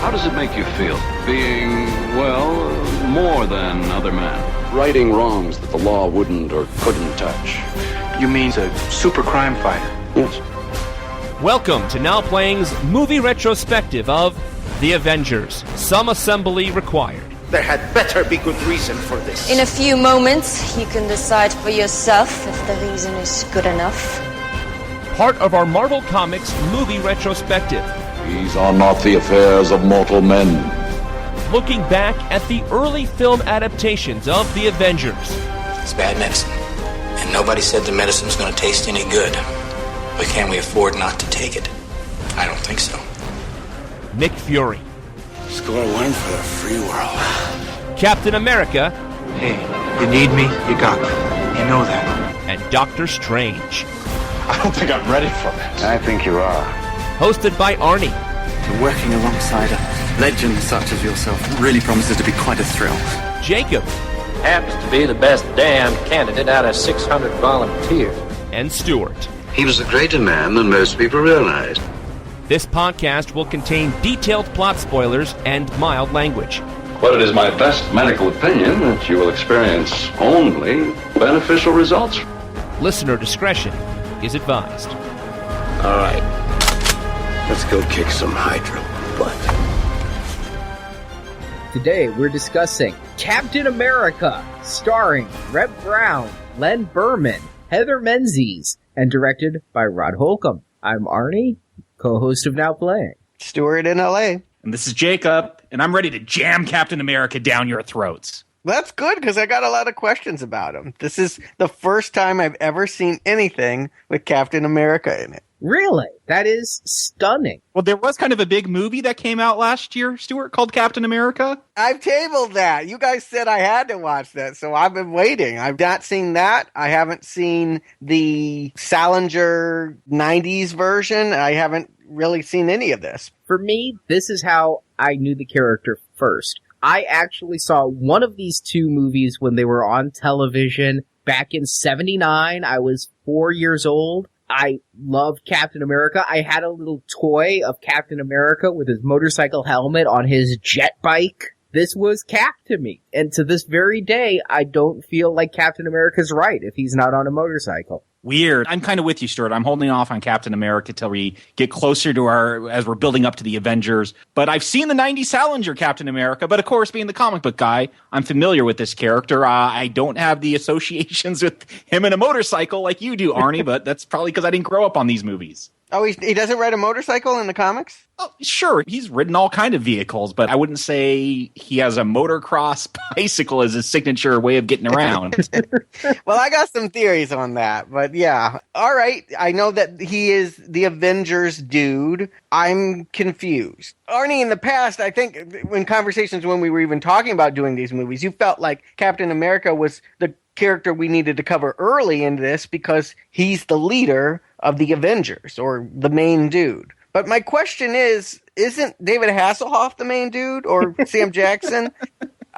How does it make you feel, being, well, more than other men? Righting wrongs that the law wouldn't or couldn't touch. You mean a super crime fighter? Yes. Welcome to Now Playing's movie retrospective of The Avengers. Some assembly required. There had better be good reason for this. In a few moments, you can decide for yourself if the reason is good enough. Part of our Marvel Comics movie retrospective. These are not the affairs of mortal men. Looking back at the early film adaptations of The Avengers. It's bad medicine. And nobody said the medicine's going to taste any good. But can we afford not to take it? I don't think so. Nick Fury. Score one for the free world. Captain America. Hey, you need me, you got me. You know that. And Doctor Strange. I don't think I'm ready for it. I think you are. Hosted by Arnie. Working alongside a legend such as yourself really promises to be quite a thrill. Jakob. Happens to be the best damned candidate out of 600 volunteers. And Stuart. He was a greater man than most people realized. This podcast will contain detailed plot spoilers and mild language. But it is my best medical opinion that you will experience only beneficial results. Listener discretion is advised. All right. Let's go kick some Hydra butt. Today we're discussing Captain America, starring Reb Brown, Len Berman, Heather Menzies, and directed by Rod Holcomb. I'm Arnie, co-host of Now Playing. Stuart in L.A. And this is Jakob, and I'm ready to jam Captain America down your throats. That's good, because I got a lot of questions about him. This is the first time I've ever seen anything with Captain America in it. Really? That is stunning. Well, there was kind of a big movie that came out last year, Stuart, called Captain America. I've tabled that. You guys said I had to watch that, so I've been waiting. I've not seen that. I haven't seen the Salinger 90s version. I haven't really seen any of this. For me, this is how I knew the character first. I actually saw one of these two movies when they were on television back in '79. I was 4 years old. I loved Captain America. I had a little toy of Captain America with his motorcycle helmet on his jet bike. This was Cap to me. And to this very day, I don't feel like Captain America's right if he's not on a motorcycle. Weird. I'm kind of with you, Stuart. I'm holding off on Captain America till we get closer to as we're building up to the Avengers. But I've seen the 90s Salinger Captain America. But of course, being the comic book guy, I'm familiar with this character. I don't have the associations with him and a motorcycle like you do, Arnie, but that's probably because I didn't grow up on these movies. Oh, he doesn't ride a motorcycle in the comiks? Oh, sure. He's ridden all kind of vehicles, but I wouldn't say he has a motocross bicycle as his signature way of getting around. Well, I got some theories on that, but yeah. All right. I know that he is the Avengers dude. I'm confused. Arnie, in the past, I think in conversations when we were even talking about doing these movies, you felt like Captain America was the character we needed to cover early in this because he's the leader of the Avengers, or the main dude. But my question is, isn't David Hasselhoff the main dude, or Sam Jackson?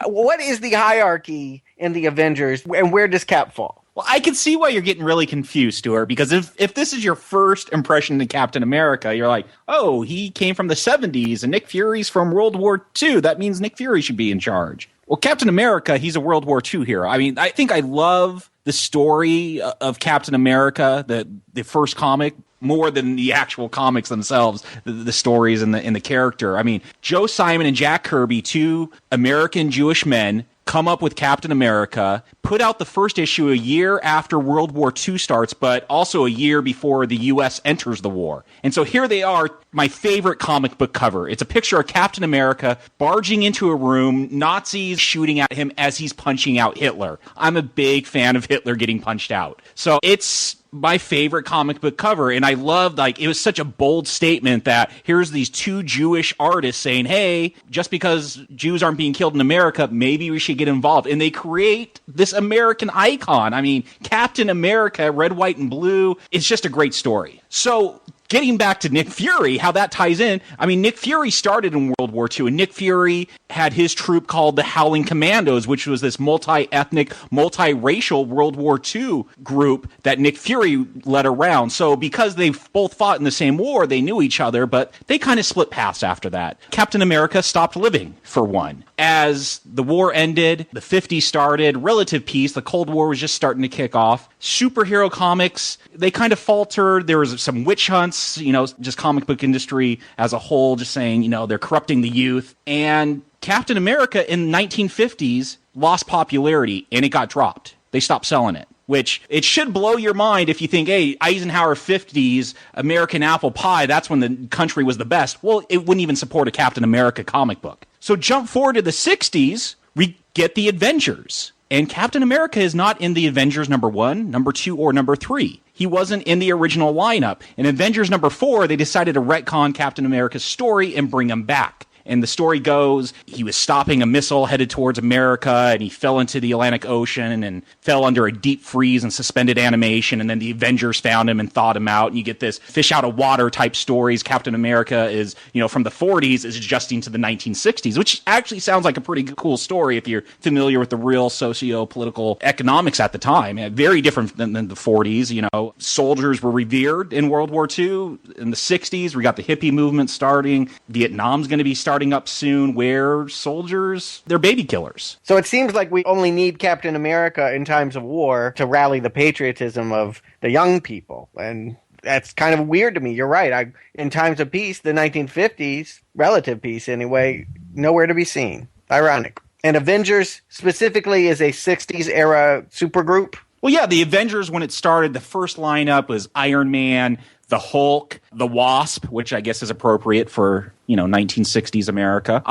What is the hierarchy in the Avengers, and where does Cap fall? Well, I can see why you're getting really confused, Stuart, because if this is your first impression of Captain America, you're like, oh, he came from the 70s, and Nick Fury's from World War II. That means Nick Fury should be in charge. Well, Captain America, he's a World War II hero. I mean, I think I love the story of Captain America, the first comic, more than the actual comics themselves, the stories and the character. I mean, Joe Simon and Jack Kirby, two American Jewish men, come up with Captain America, put out the first issue a year after World War II starts, but also a year before the U.S. enters the war. And so here they are, my favorite comic book cover. It's a picture of Captain America barging into a room, Nazis shooting at him as he's punching out Hitler. I'm a big fan of Hitler getting punched out. So it's my favorite comic book cover, and I loved, it was such a bold statement that here's these two Jewish artists saying, hey, just because Jews aren't being killed in America, maybe we should get involved. And they create this American icon. I mean, Captain America, red, white, and blue, it's just a great story. So getting back to Nick Fury, how that ties in, I mean, Nick Fury started in World War II, and Nick Fury had his troop called the Howling Commandos, which was this multi-ethnic, multiracial World War II group that Nick Fury led around. So because they both fought in the same war, they knew each other, but they kind of split paths after that. Captain America stopped living, for one. As the war ended, the 50s started, relative peace, the Cold War was just starting to kick off. Superhero comics, they kind of faltered. There was some witch hunts, just comic book industry as a whole, just saying, they're corrupting the youth. And Captain America in the 1950s lost popularity, and it got dropped. They stopped selling it. Which, it should blow your mind if you think, hey, Eisenhower 50s, American Apple Pie, that's when the country was the best. Well, it wouldn't even support a Captain America comic book. So jump forward to the 60s, we get the Avengers. And Captain America is not in the Avengers number 1, number 2, or number 3. He wasn't in the original lineup. In Avengers number 4, they decided to retcon Captain America's story and bring him back. And the story goes, he was stopping a missile headed towards America, and he fell into the Atlantic Ocean and fell under a deep freeze and suspended animation, and then the Avengers found him and thawed him out, and you get this fish out of water type stories. Captain America is, from the 40s is adjusting to the 1960s, which actually sounds like a pretty cool story if you're familiar with the real socio-political economics at the time. Very different than the 40s, Soldiers were revered in World War II. In the 60s, we got the hippie movement starting. Vietnam's going to be starting up soon, where soldiers, they're baby killers. So it seems like we only need Captain America in times of war to rally the patriotism of the young people. And that's kind of weird to me. You're right. In times of peace, the 1950s, relative peace anyway, nowhere to be seen. Ironic. And Avengers specifically is a 60s era supergroup. Well, yeah, the Avengers, when it started, the first lineup was Iron Man, the Hulk, the Wasp, which I guess is appropriate for, 1960s America,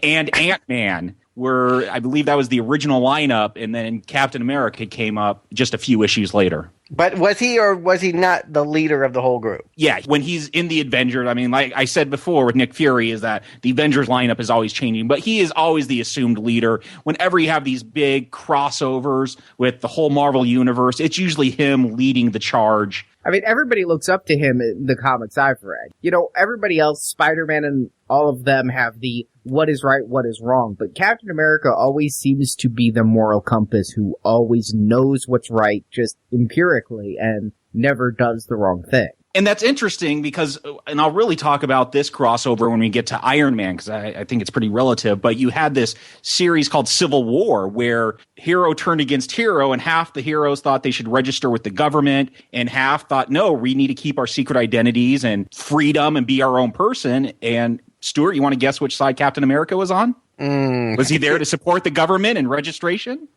and Ant-Man, where I believe that was the original lineup, and then Captain America came up just a few issues later. But was he or was he not the leader of the whole group? Yeah, when he's in the Avengers, I mean, like I said before with Nick Fury, is that the Avengers lineup is always changing, but he is always the assumed leader. Whenever you have these big crossovers with the whole Marvel universe, it's usually him leading the charge. I mean, everybody looks up to him in the comics I've read. Everybody else, Spider-Man and all of them have the what is right, what is wrong. But Captain America always seems to be the moral compass who always knows what's right just empirically and never does the wrong thing. And that's interesting because, and I'll really talk about this crossover when we get to Iron Man, because I think it's pretty relative, but you had this series called Civil War where hero turned against hero, and half the heroes thought they should register with the government, and half thought, no, we need to keep our secret identities and freedom and be our own person. And Stuart, you want to guess which side Captain America was on? Was he there to support the government and registration?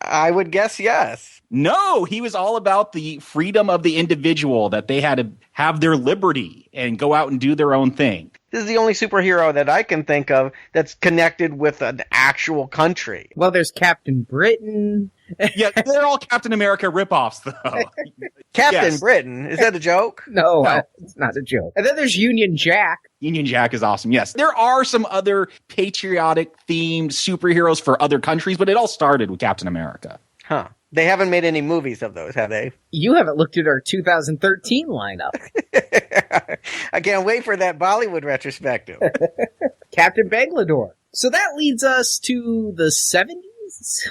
I would guess yes. No, he was all about the freedom of the individual, that they had to have their liberty and go out and do their own thing. This is the only superhero that I can think of that's connected with an actual country. Well, there's Captain Britain. Yeah, they're all Captain America ripoffs, though. Captain Britain? Is that a joke? No, it's not a joke. And then there's Union Jack. Union Jack is awesome, yes. There are some other patriotic-themed superheroes for other countries, but it all started with Captain America. Huh. They haven't made any movies of those, have they? You haven't looked at our 2013 lineup. I can't wait for that Bollywood retrospective. Captain Banglador. So that leads us to the 70s.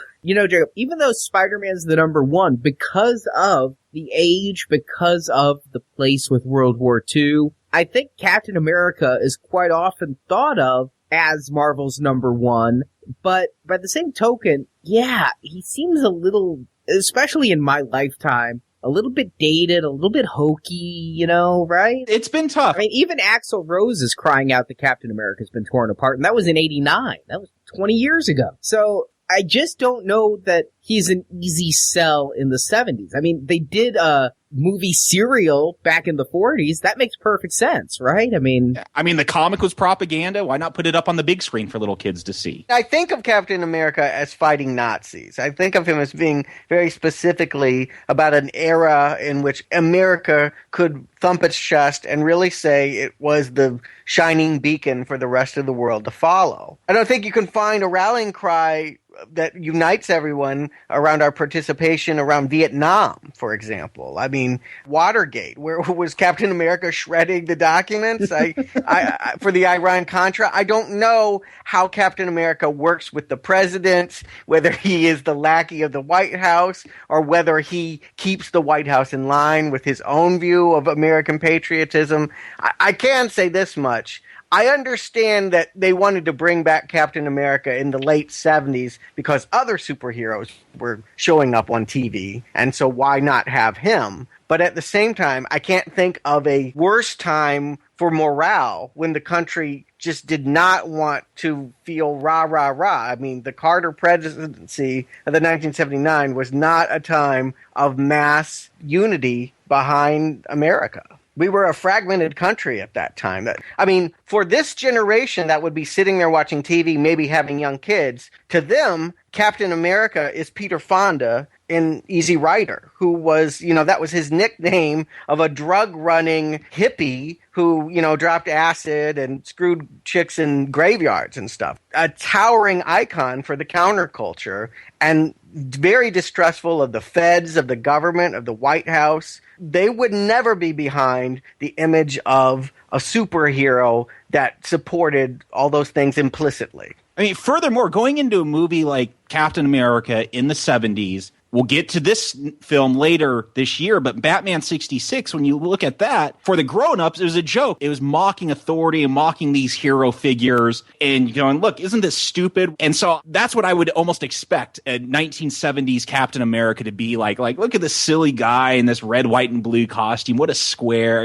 Jacob, even though Spider-Man's the number 1, because of the age, because of the place with World War II, I think Captain America is quite often thought of as Marvel's number 1. But by the same token, yeah, he seems a little, especially in my lifetime, a little bit dated, a little bit hokey, right? It's been tough. I mean, even Axl Rose is crying out that Captain America's been torn apart, and that was in 89. That was 20 years ago. So I just don't know that he's an easy sell in the 70s. I mean, they did a movie Serial back in the 40s. That makes perfect sense, right? I mean, the comic was propaganda. Why not put it up on the big screen for little kids to see? I think of Captain America as fighting Nazis. I think of him as being very specifically about an era in which America could thump its chest and really say it was the shining beacon for the rest of the world to follow. I don't think you can find a rallying cry that unites everyone around our participation around Vietnam, for example. I mean, Watergate, where was Captain America shredding the documents for the Iran-Contra? I don't know how Captain America works with the president, whether he is the lackey of the White House or whether he keeps the White House in line with his own view of American patriotism. I can say this much. I understand that they wanted to bring back Captain America in the late 70s because other superheroes were showing up on TV, and so why not have him? But at the same time, I can't think of a worse time for morale when the country just did not want to feel rah, rah, rah. I mean, the Carter presidency of the 1979 was not a time of mass unity behind America. We were a fragmented country at that time. I mean, for this generation that would be sitting there watching TV, maybe having young kids, to them, Captain America is Peter Fonda in Easy Rider, who was, that was his nickname of a drug-running hippie who, dropped acid and screwed chicks in graveyards and stuff. A towering icon for the counterculture and very distrustful of the feds, of the government, of the White House. They would never be behind the image of a superhero that supported all those things implicitly. I mean, furthermore, going into a movie like Captain America in the 70s, we'll get to this film later this year, but Batman 66, when you look at that, for the grown-ups, it was a joke. It was mocking authority and mocking these hero figures and going, look, isn't this stupid? And so that's what I would almost expect a 1970s Captain America to be like, look at this silly guy in this red, white, and blue costume. What a square,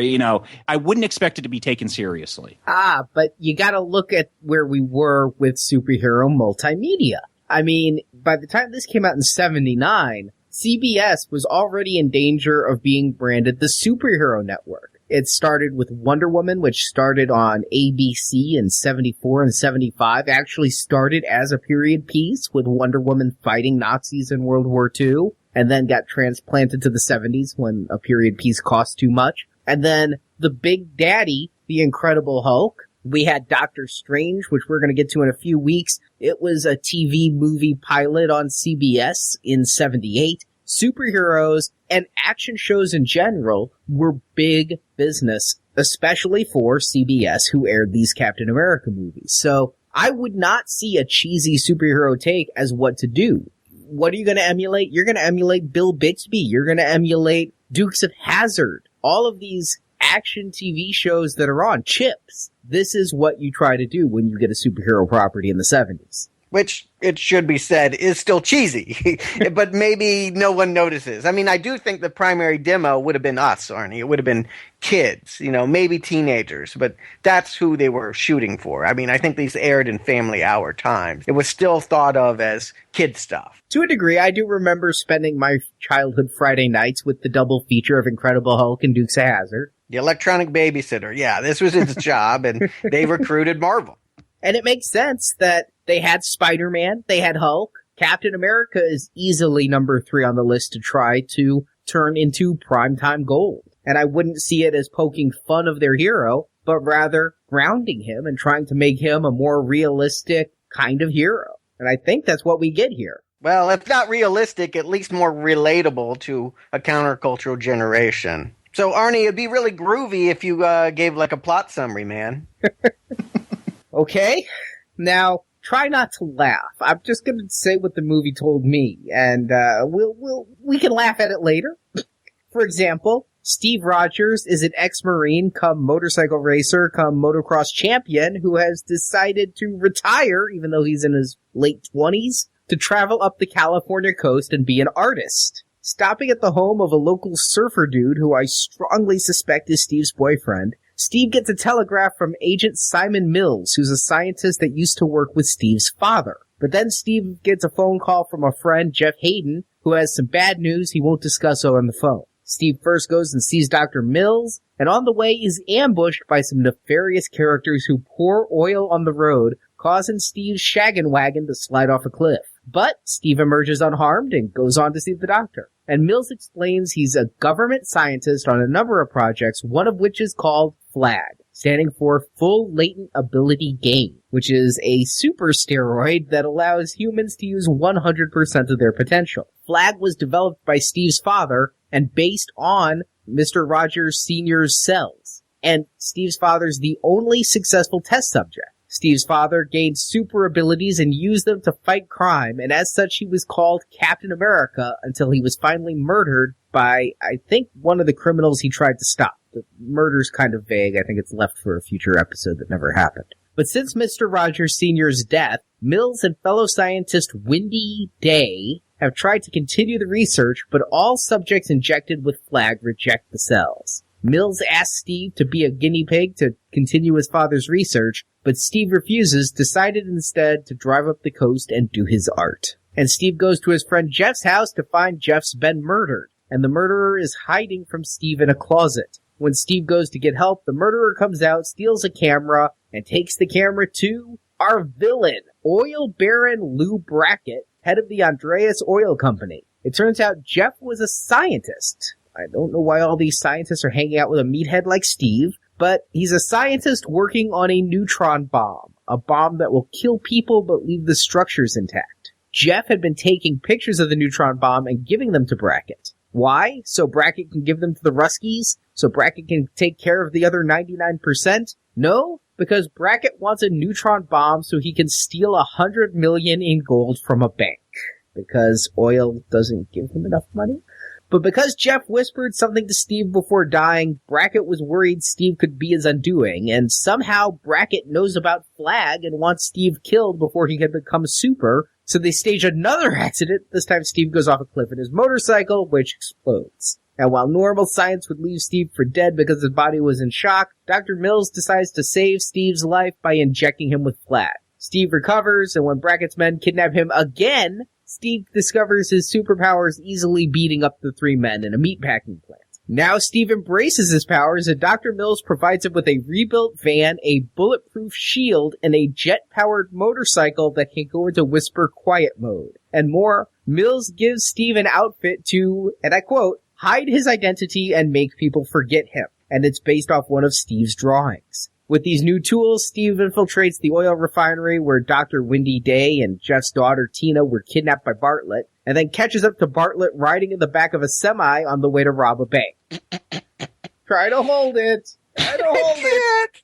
I wouldn't expect it to be taken seriously. But you gotta look at where we were with superhero multimedia. I mean, by the time this came out in 79, CBS was already in danger of being branded the superhero network. It started with Wonder Woman, which started on ABC in 74 and 75, actually started as a period piece with Wonder Woman fighting Nazis in World War II, and then got transplanted to the 70s when a period piece cost too much. And then the Big Daddy, the Incredible Hulk. We had Doctor Strange, which we're going to get to in a few weeks. It was a TV movie pilot on CBS in 78. Superheroes and action shows in general were big business, especially for CBS, who aired these Captain America movies. So I would not see a cheesy superhero take as what to do. What are you going to emulate? You're going to emulate Bill Bixby. You're going to emulate Dukes of Hazzard. All of these action TV shows that are on Chips. This is what you try to do when you get a superhero property in the 70s. Which, it should be said, is still cheesy, but maybe no one notices. I mean, I do think the primary demo would have been us, Arnie. It would have been kids, maybe teenagers, but that's who they were shooting for. I mean, I think these aired in family hour times. It was still thought of as kid stuff. To a degree, I do remember spending my childhood Friday nights with the double feature of Incredible Hulk and Dukes of Hazzard. The electronic babysitter. Yeah, this was its job, and they recruited Marvel. And it makes sense that they had Spider-Man, they had Hulk. Captain America is easily number 3 on the list to try to turn into primetime gold. And I wouldn't see it as poking fun of their hero, but rather grounding him and trying to make him a more realistic kind of hero. And I think that's what we get here. Well, if not realistic, at least more relatable to a countercultural generation. So, Arnie, it'd be really groovy if you gave like a plot summary, man. Okay. Now, try not to laugh. I'm just going to say what the movie told me, and we can laugh at it later. For example, Steve Rodgers is an ex-Marine come motorcycle racer come motocross champion who has decided to retire, even though he's in his late 20s, to travel up the California coast and be an artist. Stopping at the home of a local surfer dude who I strongly suspect is Steve's boyfriend, Steve gets a telegraph from Agent Simon Mills, who's a scientist that used to work with Steve's father. But then Steve gets a phone call from a friend, Jeff Hayden, who has some bad news he won't discuss on the phone. Steve first goes and sees Dr. Mills, and on the way is ambushed by some nefarious characters who pour oil on the road, causing Steve's shaggin' wagon to slide off a cliff. But Steve emerges unharmed and goes on to see the doctor. And Mills explains he's a government scientist on a number of projects, one of which is called FLAG, standing for Full Latent Ability Gain. which is a super steroid that allows humans to use 100% of their potential. Flag was developed by Steve's father and based on Mr. Rogers Sr.'s cells. And Steve's father's the only successful test subject. Steve's father gained super abilities and used them to fight crime, and as such he was called Captain America until he was finally murdered by, I think, one of the criminals he tried to stop. The murder's kind of vague. I think it's left for a future episode that never happened. But since Mr. Rogers Sr.'s death, Mills and fellow scientist Windy Day have tried to continue the research, but all subjects injected with Flag reject the cells. Mills asks Steve to be a guinea pig to continue his father's research, but Steve refuses, decided instead to drive up the coast and do his art. And Steve goes to his friend Jeff's house to find Jeff's been murdered, and the murderer is hiding from Steve in a closet. When Steve goes to get help, the murderer comes out, steals a camera, and takes the camera to our villain, Oil Baron Lou Brackett, head of the Andreas Oil Company. It turns out Jeff was a scientist. I don't know why all these scientists are hanging out with a meathead like Steve, but he's a scientist working on a neutron bomb, a bomb that will kill people but leave the structures intact. Jeff had been taking pictures of the neutron bomb and giving them to Brackett. Why? So Brackett can give them to the Ruskies? So Brackett can take care of the other 99%? No, because Brackett wants a neutron bomb so he can steal $100 million in gold from a bank. Because oil doesn't give him enough money? But because Jeff whispered something to Steve before dying, Brackett was worried Steve could be his undoing, and somehow Brackett knows about Flag and wants Steve killed before he can become super, so they stage another accident. This time Steve goes off a cliff in his motorcycle, which explodes. And while normal science would leave Steve for dead because his body was in shock, Dr. Mills decides to save Steve's life by injecting him with Flag. Steve recovers, and when Brackett's men kidnap him again, Steve discovers his superpowers easily beating up the three men in a meatpacking plant. Now Steve embraces his powers, and Dr. Mills provides him with a rebuilt van, a bulletproof shield, and a jet-powered motorcycle that can go into whisper quiet mode. And more, Mills gives Steve an outfit to, and I quote, hide his identity and make people forget him. And it's based off one of Steve's drawings. With these new tools, Steve infiltrates the oil refinery where Dr. Windy Day and Jeff's daughter Tina were kidnapped by Bartlett, and then catches up to Bartlett riding in the back of a semi on the way to rob a bank. Try to hold it! Try to hold it!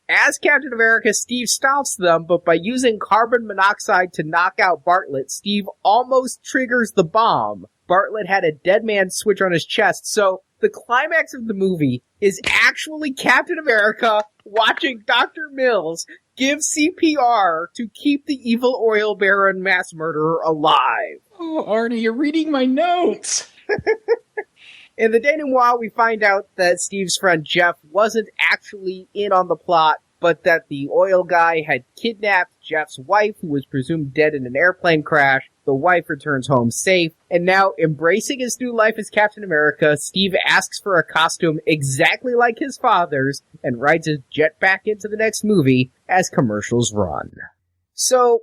As Captain America, Steve stops them, but by using carbon monoxide to knock out Bartlett, Steve almost triggers the bomb. Bartlett had a dead man switch on his chest, so the climax of the movie is actually Captain America watching Dr. Mills give CPR to keep the evil oil baron mass murderer alive. Oh, Arnie, you're reading my notes. In the denouement, we find out that Steve's friend Jeff wasn't actually in on the plot, but that the oil guy had kidnapped Jeff's wife, who was presumed dead in an airplane crash. The wife returns home safe, and now, embracing his new life as Captain America, Steve asks for a costume exactly like his father's, and rides his jet back into the next movie as commercials run. So,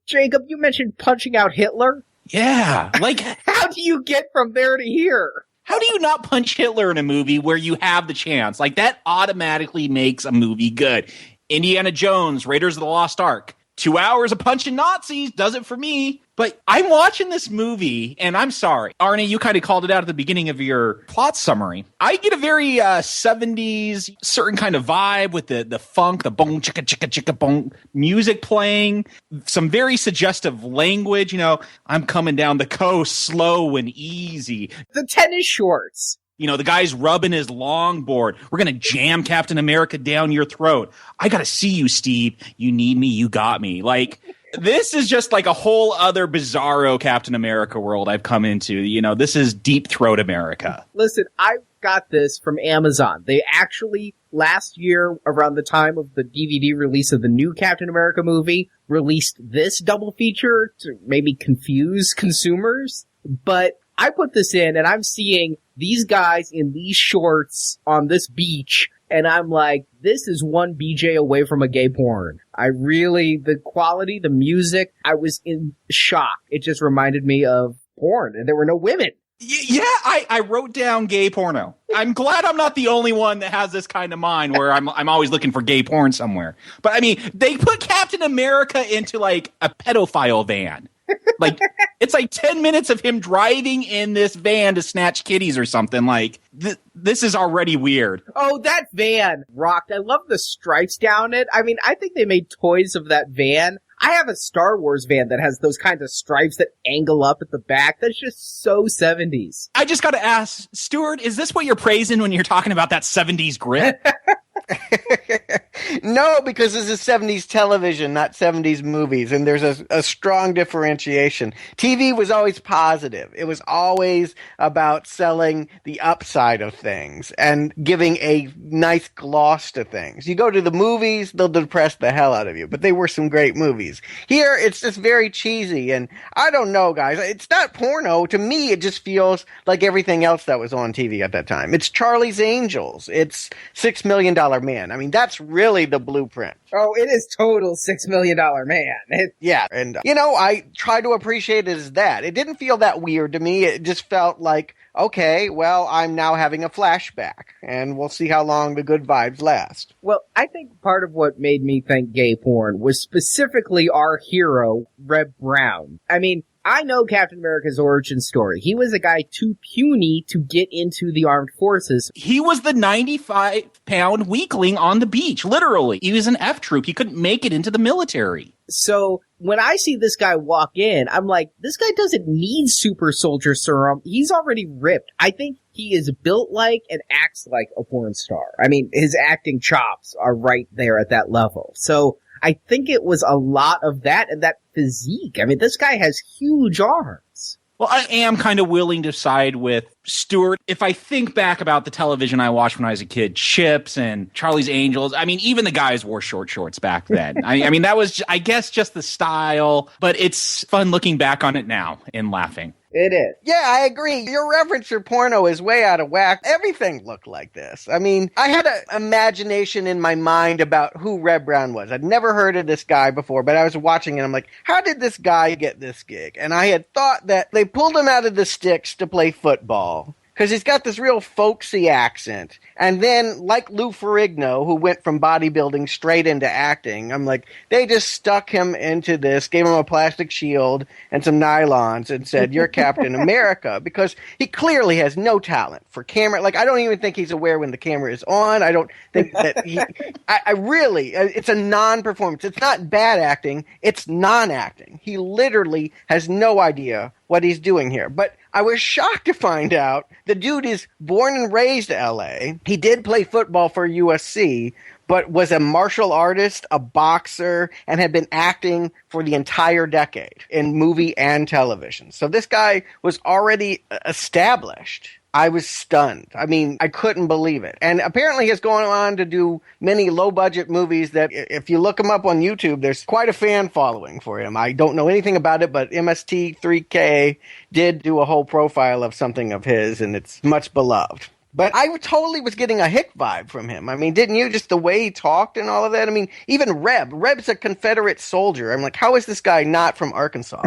Jacob, you mentioned punching out Hitler? Yeah, like... How do you get from there to here? How do you not punch Hitler in a movie where you have the chance? Like, that automatically makes a movie good. Indiana Jones, Raiders of the Lost Ark. 2 hours of punching Nazis does it for me. But I'm watching this movie, and I'm sorry. Arnie, you kind of called it out at the beginning of your plot summary. I get a very 70s, certain kind of vibe with the funk, the boom, chicka, chicka, chicka, boom music playing. Some very suggestive language. You know, I'm coming down the coast slow and easy. The tennis shorts. You know, the guy's rubbing his longboard. We're going to jam Captain America down your throat. I got to see you, Steve. You need me. You got me. Like, this is just like a whole other bizarro Captain America world I've come into. You know, this is Deep Throat America. Listen, I got this from Amazon. They actually, last year, around the time of the DVD release of the new Captain America movie, released this double feature to maybe confuse consumers. But I put this in, and I'm seeing these guys in these shorts on this beach, and I'm like, this is one BJ away from a gay porn. The quality, the music, I was in shock. It just reminded me of porn, and there were no women. Yeah, I wrote down gay porno. I'm glad I'm not the only one that has this kind of mind where I'm always looking for gay porn somewhere. But I mean, they put Captain America into like a pedophile van. Like it's like 10 minutes of him driving in this van to snatch kitties or something. Like this is already weird. Oh, that van rocked. I love the stripes down it. I mean, I think they made toys of that van. I have a Star Wars van that has those kinds of stripes that angle up at the back. That's just so 70s. I just got to ask, Stuart, is this what you're praising when you're talking about that 70s grit? No, because this is 70s television, not 70s movies, and there's a strong differentiation. TV was always positive. It was always about selling the upside of things and giving a nice gloss to things. You go to the movies, they'll depress the hell out of you, but they were some great movies. Here, it's just very cheesy, and I don't know, guys. It's not porno. To me, it just feels like everything else that was on TV at that time. It's Charlie's Angels. It's $6 Million Man. I mean, that's really the blueprint. Oh, it is total $6 Million Man. Yeah, and I try to appreciate it as that. It didn't feel that weird to me. It just felt like, okay, well, I'm now having a flashback, and we'll see how long the good vibes last. Well, I think part of what made me think gay porn was specifically our hero, Reb Brown. I mean, I know Captain America's origin story. He was a guy too puny to get into the armed forces. He was the 95-pound weakling on the beach, literally. He was an F troop. He couldn't make it into the military. So when I see this guy walk in, I'm like, this guy doesn't need super soldier serum. He's already ripped. I think he is built like and acts like a porn star. I mean, his acting chops are right there at that level. So I think it was a lot of that and that physique. I mean, this guy has huge arms. Well, I am kind of willing to side with Stuart. If I think back about the television I watched when I was a kid, Chips and Charlie's Angels, I mean, even the guys wore short shorts back then. I mean, that was, I guess, just the style, but it's fun looking back on it now and laughing. It is. Yeah, I agree. Your reference for porno is way out of whack. Everything looked like this. I mean, I had an imagination in my mind about who Reb Brown was. I'd never heard of this guy before, but I was watching and I'm like, how did this guy get this gig? And I had thought that they pulled him out of the sticks to play football. Because he's got this real folksy accent. And then, like Lou Ferrigno, who went from bodybuilding straight into acting, I'm like, they just stuck him into this, gave him a plastic shield and some nylons and said, you're Captain America. Because he clearly has no talent for camera. Like, I don't even think he's aware when the camera is on. I don't think that he... I really... It's a non-performance. It's not bad acting. It's non-acting. He literally has no idea what he's doing here. But I was shocked to find out the dude is born and raised in L.A. He did play football for USC, but was a martial artist, a boxer, and had been acting for the entire decade in movie and television. So this guy was already established. I was stunned. I mean, I couldn't believe it. And apparently he's going on to do many low-budget movies that, if you look him up on YouTube, there's quite a fan following for him. I don't know anything about it, but MST3K did do a whole profile of something of his, and it's much beloved. But I totally was getting a hick vibe from him. I mean, didn't you? Just the way he talked and all of that. I mean, even Reb's a Confederate soldier. I'm like, how is this guy not from Arkansas?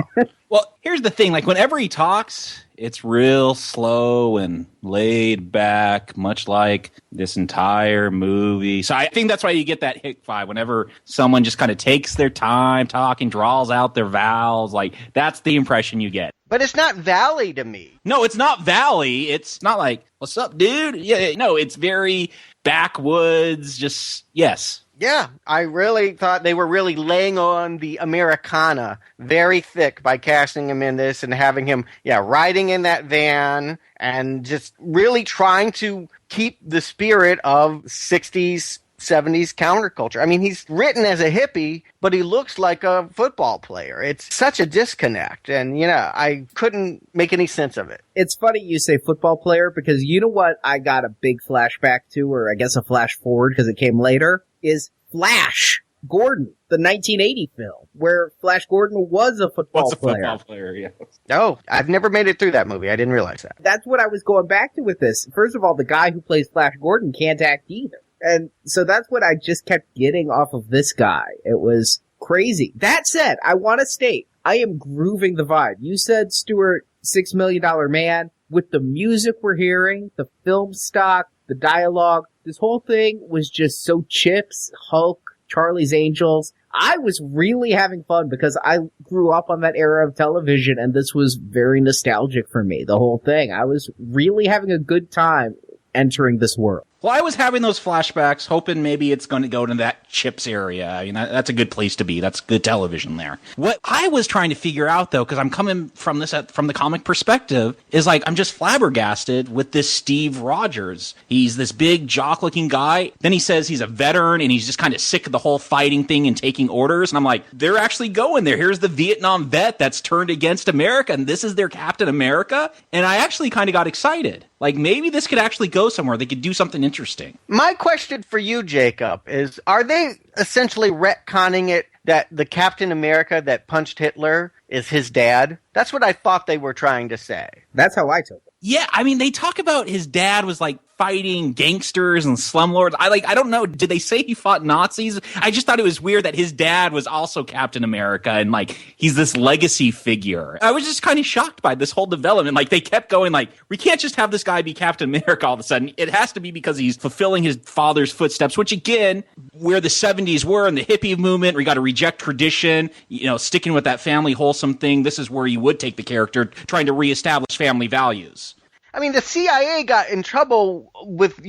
Well, here's the thing. Like, whenever he talks, it's real slow and laid back, much like this entire movie. So I think that's why you get that hick vibe. Whenever someone just kind of takes their time talking, draws out their vowels, like, that's the impression you get. But it's not Valley to me. No, it's not Valley. It's not like, what's up, dude? Yeah, no, it's very backwoods, just, yes. Yeah, I really thought they were really laying on the Americana very thick by casting him in this and having him, riding in that van and just really trying to keep the spirit of 60s, 70s counterculture. I mean, he's written as a hippie, but he looks like a football player. It's such a disconnect, and, I couldn't make any sense of it. It's funny you say football player, because you know what I got a big flashback to, or I guess a flash forward because it came later, is Flash Gordon, the 1980 film, where Flash Gordon was a football player. Football player, yeah. Oh, I've never made it through that movie. I didn't realize that. That's what I was going back to with this. First of all, the guy who plays Flash Gordon can't act either. And so that's what I just kept getting off of this guy. It was crazy. That said, I want to state, I am grooving the vibe. You said, Stuart, $6 Million Man. with the music we're hearing, the film stock, the dialogue, this whole thing was just so Chips, Hulk, Charlie's Angels. I was really having fun because I grew up on that era of television, and this was very nostalgic for me, the whole thing. I was really having a good time entering this world. Well, I was having those flashbacks, hoping maybe it's going to go to that Chips area. I mean, that's a good place to be. That's good television there. What I was trying to figure out, though, because I'm coming from this from the comic perspective, is like I'm just flabbergasted with this Steve Rodgers. He's this big jock-looking guy. Then he says he's a veteran, and he's just kind of sick of the whole fighting thing and taking orders. And I'm like, they're actually going there. Here's the Vietnam vet that's turned against America, and this is their Captain America. And I actually kind of got excited. Like, maybe this could actually go somewhere. They could do something interesting. My question for you, Jacob, is are they essentially retconning it that the Captain America that punched Hitler is his dad? That's what I thought they were trying to say. That's how I took it. Yeah, I mean, they talk about his dad was like fighting gangsters and slumlords. I don't know. Did they say he fought Nazis? I just thought it was weird that his dad was also Captain America and like he's this legacy figure. I was just kind of shocked by this whole development. Like they kept going like, we can't just have this guy be Captain America all of a sudden. It has to be because he's fulfilling his father's footsteps, which again, where the 70s were and the hippie movement, we got to reject tradition, sticking with that family wholesome thing. This is where you would take the character trying to reestablish family values. I mean, the CIA got in trouble with,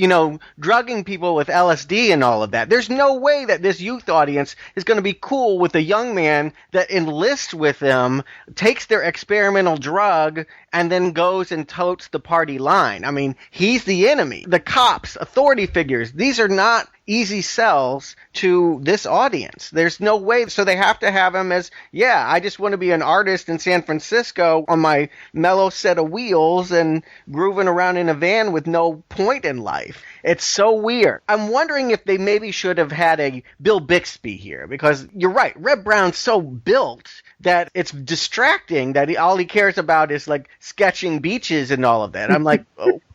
drugging people with LSD and all of that. There's no way that this youth audience is going to be cool with a young man that enlists with them, takes their experimental drug, and then goes and totes the party line. I mean, he's the enemy. The cops, authority figures, these are not easy sells to this audience. There's no way. So they have to have him as, I just want to be an artist in San Francisco on my mellow set of wheels and grooving around in a van with no point in life. It's so weird. I'm wondering if they maybe should have had a Bill Bixby here, because you're right, Reb Brown's so built that it's distracting that all he cares about is like sketching beaches and all of that. I'm like,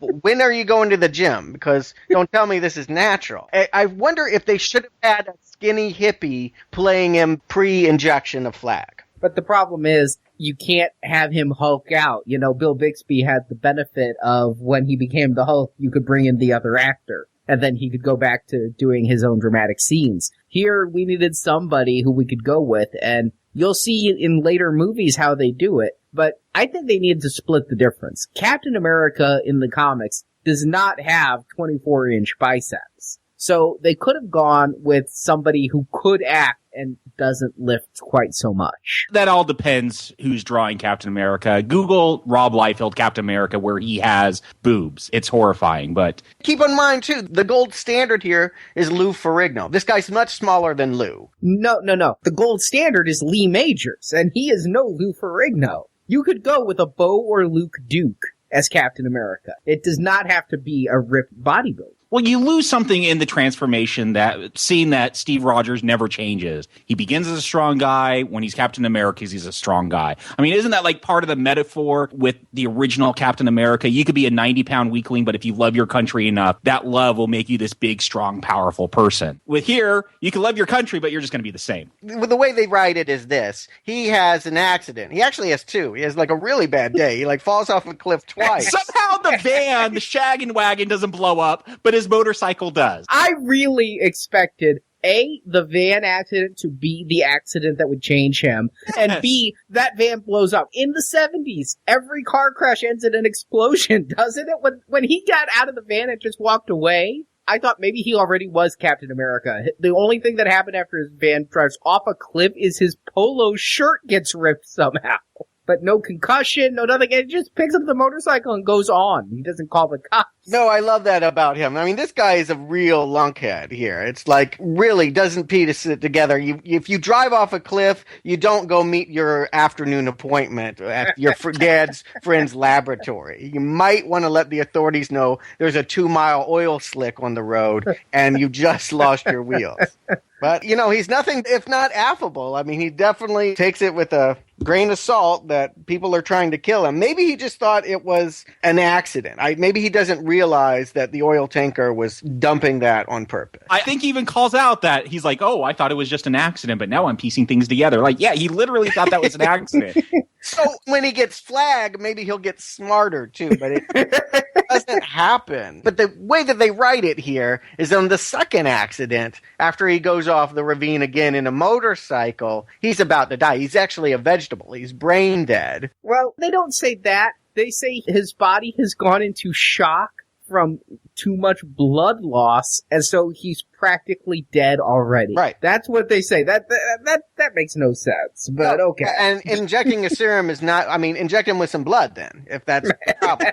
when are you going to the gym? Because don't tell me this is natural. I wonder if they should have had a skinny hippie playing him pre-injection of flag. But the problem is, you can't have him Hulk out. Bill Bixby had the benefit of when he became the Hulk, you could bring in the other actor, and then he could go back to doing his own dramatic scenes. Here, we needed somebody who we could go with, and you'll see in later movies how they do it, but I think they need to split the difference. Captain America in the comics does not have 24-inch biceps. So they could have gone with somebody who could act and doesn't lift quite so much. That all depends who's drawing Captain America. Google Rob Liefeld Captain America where he has boobs. It's horrifying, but... Keep in mind, too, the gold standard here is Lou Ferrigno. This guy's much smaller than Lou. No. The gold standard is Lee Majors, and he is no Lou Ferrigno. You could go with a Bo or Luke Duke as Captain America. It does not have to be a ripped bodybuilder. Well, you lose something in the transformation, that seeing that Steve Rodgers never changes. He begins as a strong guy. When he's Captain America, he's a strong guy. I mean, isn't that like part of the metaphor with the original Captain America? You could be a 90-pound weakling, but if you love your country enough, that love will make you this big, strong, powerful person. With here, you can love your country, but you're just going to be the same. The way they write it is this. He has an accident. He actually has two. He has like a really bad day. He like falls off a cliff twice. Somehow the van, the shaggin' wagon doesn't blow up, but his motorcycle does. I really expected the van accident to be the accident that would change him, and B, that van blows up. In the 70s, every car crash ends in an explosion, doesn't it? When he got out of the van and just walked away, I thought maybe he already was Captain America. The only thing that happened after his van drives off a cliff is his polo shirt gets ripped somehow. But no concussion, no nothing. It just picks up the motorcycle and goes on. He doesn't call the cops. No, I love that about him. I mean, this guy is a real lunkhead here. It's like, really doesn't piece it together. If you drive off a cliff, you don't go meet your afternoon appointment at your dad's friend's laboratory. You might want to let the authorities know there's a 2-mile oil slick on the road and you just lost your wheels. But, he's nothing if not affable. I mean, he definitely takes it with a grain of salt that people are trying to kill him. Maybe he just thought it was an accident. Maybe he doesn't realize that the oil tanker was dumping that on purpose. I think he even calls out that he's like, I thought it was just an accident, but now I'm piecing things together. Like, yeah, he literally thought that was an accident. So when he gets flagged, maybe he'll get smarter too, but it doesn't happen. But the way that they write it here is on the second accident, after he goes off the ravine again in a motorcycle, he's about to die. He's actually a vegetable. He's brain dead. Well, they don't say that. They say his body has gone into shock from too much blood loss, and so he's practically dead already. Right. That's what they say. That makes no sense, but No, okay. And injecting a serum is not, inject him with some blood then, if that's the problem.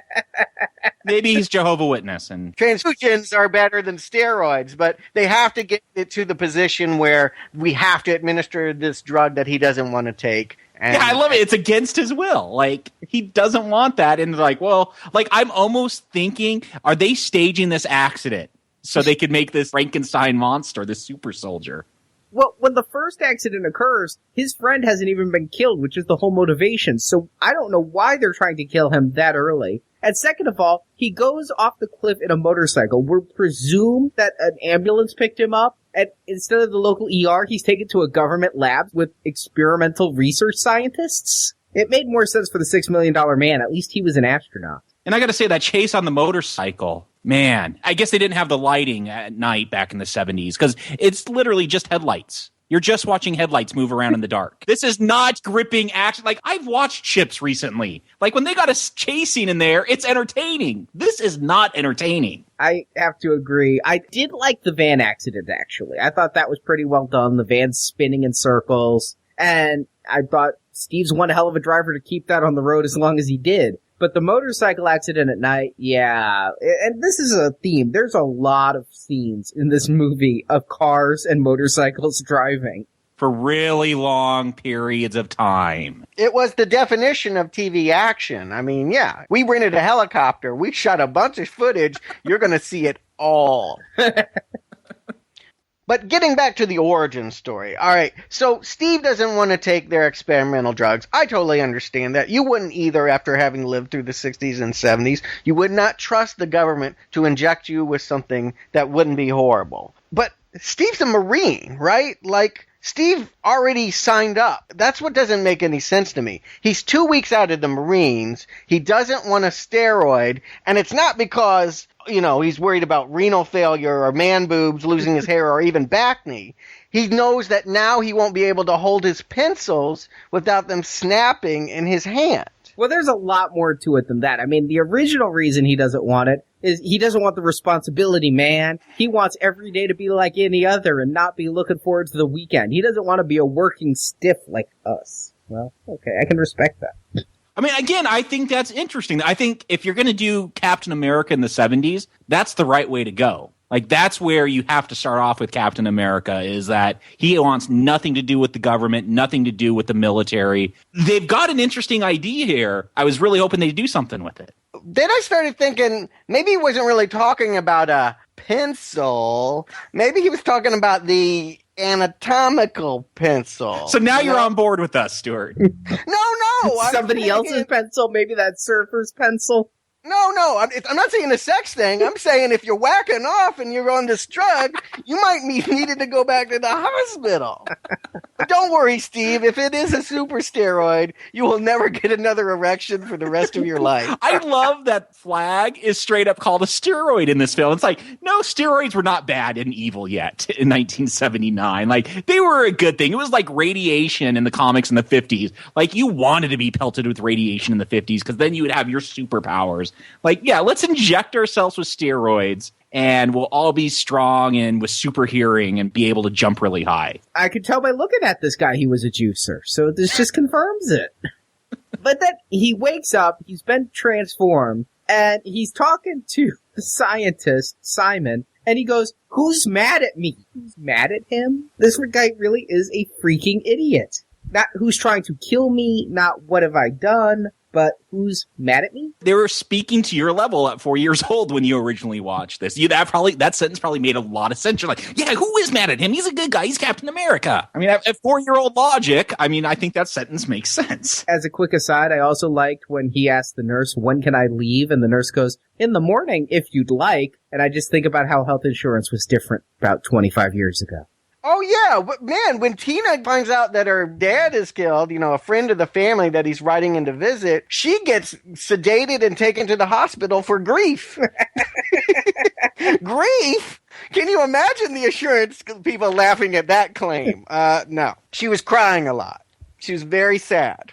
Maybe he's Jehovah's Witness. And Transfusions are better than steroids, but they have to get it to the position where we have to administer this drug that he doesn't want to take. And yeah, I love it. It's against his will. Like, he doesn't want that. And I'm almost thinking, are they staging this accident so they could make this Frankenstein monster, this super soldier? Well, when the first accident occurs, his friend hasn't even been killed, which is the whole motivation. So I don't know why they're trying to kill him that early. And second of all, he goes off the cliff in a motorcycle. We're presumed that an ambulance picked him up, and instead of the local ER, he's taken to a government lab with experimental research scientists. It made more sense for the $6 million man. At least he was an astronaut. And I got to say, that chase on the motorcycle, man, I guess they didn't have the lighting at night back in the 70s, because it's literally just headlights. You're just watching headlights move around in the dark. This is not gripping action. Like, I've watched Chips recently. Like, when they got us chasing in there, it's entertaining. This is not entertaining. I have to agree. I did like the van accident, actually. I thought that was pretty well done. The van spinning in circles. And I thought Steve's one hell of a driver to keep that on the road as long as he did. But the motorcycle accident at night, yeah. And this is a theme. There's a lot of scenes in this movie of cars and motorcycles driving. For really long periods of time. It was the definition of TV action. I mean, yeah. We rented a helicopter. We shot a bunch of footage. You're going to see it all. But getting back to the origin story. All right, so Steve doesn't want to take their experimental drugs. I totally understand that. You wouldn't either after having lived through the 60s and 70s. You would not trust the government to inject you with something that wouldn't be horrible. But Steve's a Marine, right? Like, Steve already signed up. That's what doesn't make any sense to me. He's 2 weeks out of the Marines. He doesn't want a steroid, and it's not because, he's worried about renal failure or man boobs, losing his hair, or even back knee. He knows that now he won't be able to hold his pencils without them snapping in his hand. Well, there's a lot more to it than that. I mean, the original reason he doesn't want it is he doesn't want the responsibility, man. He wants every day to be like any other and not be looking forward to the weekend. He doesn't want to be a working stiff like us. Well, okay, I can respect that. I mean, again, I think that's interesting. I think if you're going to do Captain America in the 70s, that's the right way to go. Like, that's where you have to start off with Captain America, is that he wants nothing to do with the government, nothing to do with the military. They've got an interesting idea here. I was really hoping they'd do something with it. Then I started thinking, maybe he wasn't really talking about a pencil. Maybe he was talking about the anatomical pencil. So now you're on board with us, Stuart. No. Somebody else's pencil, maybe that surfer's pencil. No, I'm not saying a sex thing. I'm saying if you're whacking off and you're on this drug, you might be needed to go back to the hospital. But don't worry, Steve. If it is a super steroid, you will never get another erection for the rest of your life. I love that Flag is straight up called a steroid in this film. It's like, no, steroids were not bad and evil yet in 1979. Like, they were a good thing. It was like radiation in the comics in the 50s. Like, you wanted to be pelted with radiation in the 50s because then you would have your superpowers. Like, yeah, let's inject ourselves with steroids and we'll all be strong and with super hearing and be able to jump really high. I could tell by looking at this guy he was a juicer, so this just confirms it. But then he wakes up, he's been transformed, and he's talking to the scientist, Simon, and he goes, "Who's mad at me?" Who's mad at him? This guy really is a freaking idiot. Not who's trying to kill me, not what have I done, but who's mad at me? They were speaking to your level at 4 years old when you originally watched this. That sentence probably made a lot of sense. You're like, yeah, who is mad at him? He's a good guy. He's Captain America. I mean, at 4-year-old logic, I think that sentence makes sense. As a quick aside, I also liked when he asked the nurse, "When can I leave?" And the nurse goes, "In the morning, if you'd like." And I just think about how health insurance was different about 25 years ago. Oh, yeah. Man, when Tina finds out that her dad is killed, a friend of the family that he's riding in to visit, she gets sedated and taken to the hospital for grief. Grief? Can you imagine the assurance people laughing at that claim? No. She was crying a lot. She was very sad.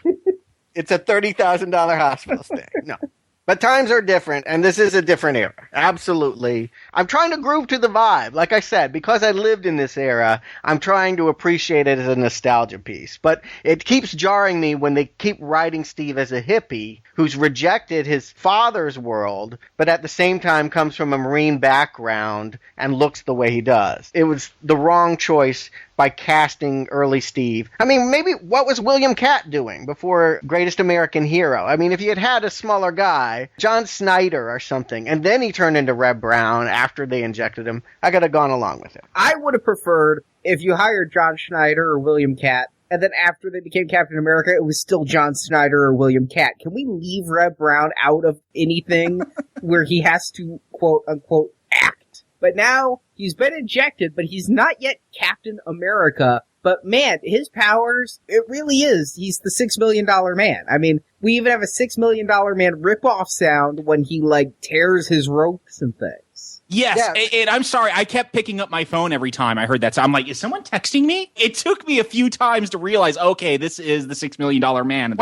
It's a $30,000 hospital stay. No. But times are different, and this is a different era. Absolutely. I'm trying to groove to the vibe. Like I said, because I lived in this era, I'm trying to appreciate it as a nostalgia piece. But it keeps jarring me when they keep writing Steve as a hippie who's rejected his father's world, but at the same time comes from a Marine background and looks the way he does. It was the wrong choice by casting early Steve. I mean, maybe what was William Catt doing before Greatest American Hero? I mean, if you had a smaller guy, John Snyder or something, and then he turned into Reb Brown after they injected him, I could have gone along with it. I would have preferred if you hired John Schneider or William Catt, and then after they became Captain America, it was still John Snyder or William Catt. Can we leave Reb Brown out of anything where he has to, quote unquote, act? But now he's been injected, but he's not yet Captain America. But man, his powers, it really is. He's the $6 million man. I mean, we even have a $6 million man ripoff sound when he, tears his ropes and things. Yes, yeah. And I'm sorry, I kept picking up my phone every time I heard that. So I'm like, is someone texting me? It took me a few times to realize, okay, this is the $6 million man.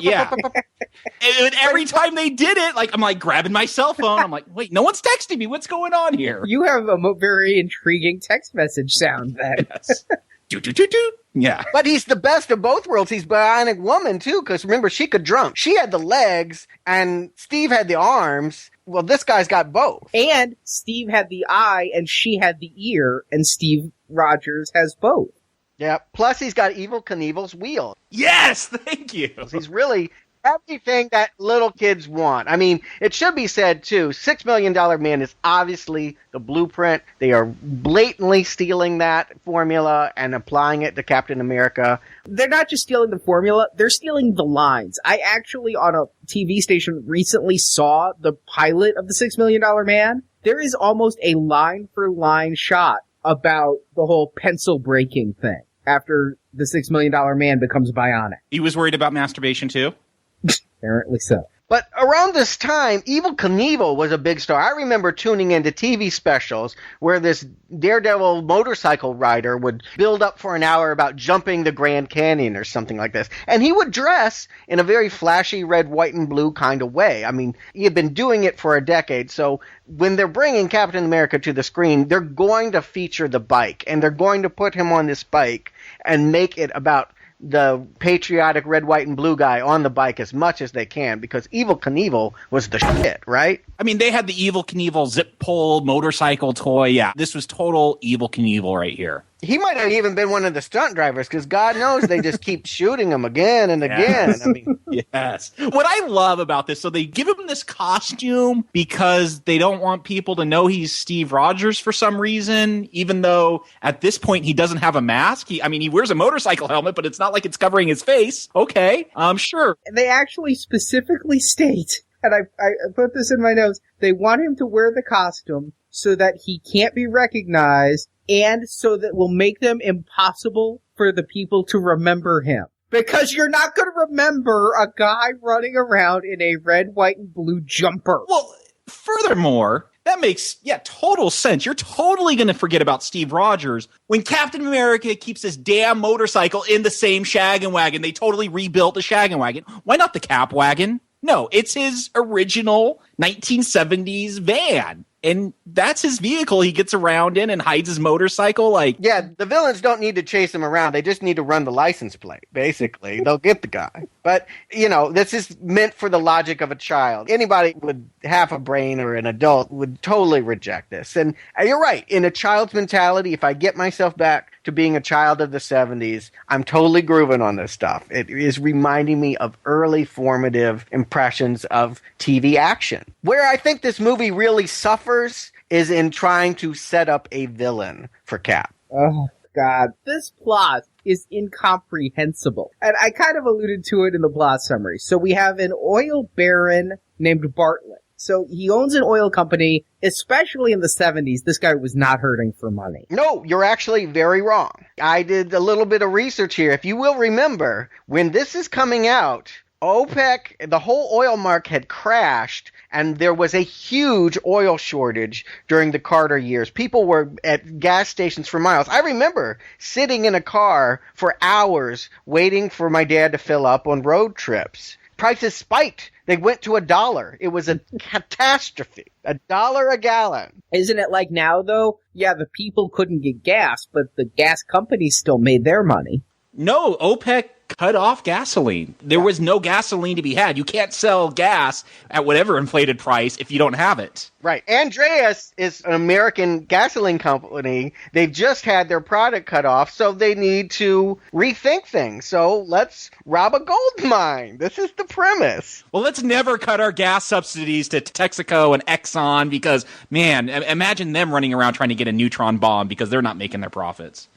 Yeah. And every time they did it, I'm grabbing my cell phone. I'm like, wait, no one's texting me. What's going on here? You have a very intriguing text message sound then. Yes. Do. Yeah. But he's the best of both worlds. He's Bionic Woman, too, because remember, she could drum. She had the legs, and Steve had the arms. Well, this guy's got both. And Steve had the eye, and she had the ear, and Steve Rodgers has both. Yeah. Plus, he's got Evel Knievel's wheel. Yes, thank you. He's really everything that little kids want. I mean, it should be said, too, $6 Million Man is obviously the blueprint. They are blatantly stealing that formula and applying it to Captain America. They're not just stealing the formula, they're stealing the lines. I actually, on a TV station, recently saw the pilot of the $6 Million Man. There is almost a line-for-line shot about the whole pencil breaking thing after the $6 Million Man becomes bionic. He was worried about masturbation, too? Apparently so. But around this time, Evel Knievel was a big star. I remember tuning into TV specials where this daredevil motorcycle rider would build up for an hour about jumping the Grand Canyon or something like this. And he would dress in a very flashy red, white, and blue kind of way. I mean, he had been doing it for a decade. So when they're bringing Captain America to the screen, they're going to feature the bike. And they're going to put him on this bike and make it about the patriotic red, white, and blue guy on the bike as much as they can, because Evel Knievel was the shit, right? I mean, they had the Evel Knievel zip pole motorcycle toy. Yeah, this was total Evel Knievel right here. He might have even been one of the stunt drivers, because God knows they just keep shooting him again and again. Yes. I mean, yes. What I love about this, so they give him this costume because they don't want people to know he's Steve Rodgers for some reason, even though at this point he doesn't have a mask. He wears a motorcycle helmet, but it's not like it's covering his face. Okay, sure. They actually specifically state, and I put this in my notes, they want him to wear the costume so that he can't be recognized, and so that will make them impossible for the people to remember him. Because you're not going to remember a guy running around in a red, white, and blue jumper. Well, furthermore, that makes, total sense. You're totally going to forget about Steve Rodgers when Captain America keeps this damn motorcycle in the same shaggin' wagon. They totally rebuilt the shaggin' wagon. Why not the Cap wagon? No, it's his original 1970s van. And that's his vehicle he gets around in and hides his motorcycle. Yeah, the villains don't need to chase him around. They just need to run the license plate, basically. They'll get the guy. But, this is meant for the logic of a child. Anybody with half a brain or an adult would totally reject this. And you're right. In a child's mentality, if I get myself back to being a child of the 70s, I'm totally grooving on this stuff. It is reminding me of early formative impressions of TV action. Where I think this movie really suffers is in trying to set up a villain for Cap. Oh, God. This plot is incomprehensible. And I kind of alluded to it in the plot summary. So we have an oil baron named Bartlett. So he owns an oil company, especially in the 70s. This guy was not hurting for money. No, you're actually very wrong. I did a little bit of research here. If you will remember, when this is coming out, OPEC, the whole oil market had crashed, and there was a huge oil shortage during the Carter years. People were at gas stations for miles. I remember sitting in a car for hours waiting for my dad to fill up on road trips. Prices spiked. They went to $1. It was a catastrophe. $1 a gallon. Isn't it like now, though? Yeah, the people couldn't get gas, but the gas companies still made their money. No, OPEC cut off gasoline. There was no gasoline to be had. You can't sell gas at whatever inflated price if you don't have it. Right. Andreas is an American gasoline company. They've just had their product cut off, so they need to rethink things. So let's rob a gold mine. This is the premise. Well, let's never cut our gas subsidies to Texaco and Exxon because, man, imagine them running around trying to get a neutron bomb because they're not making their profits.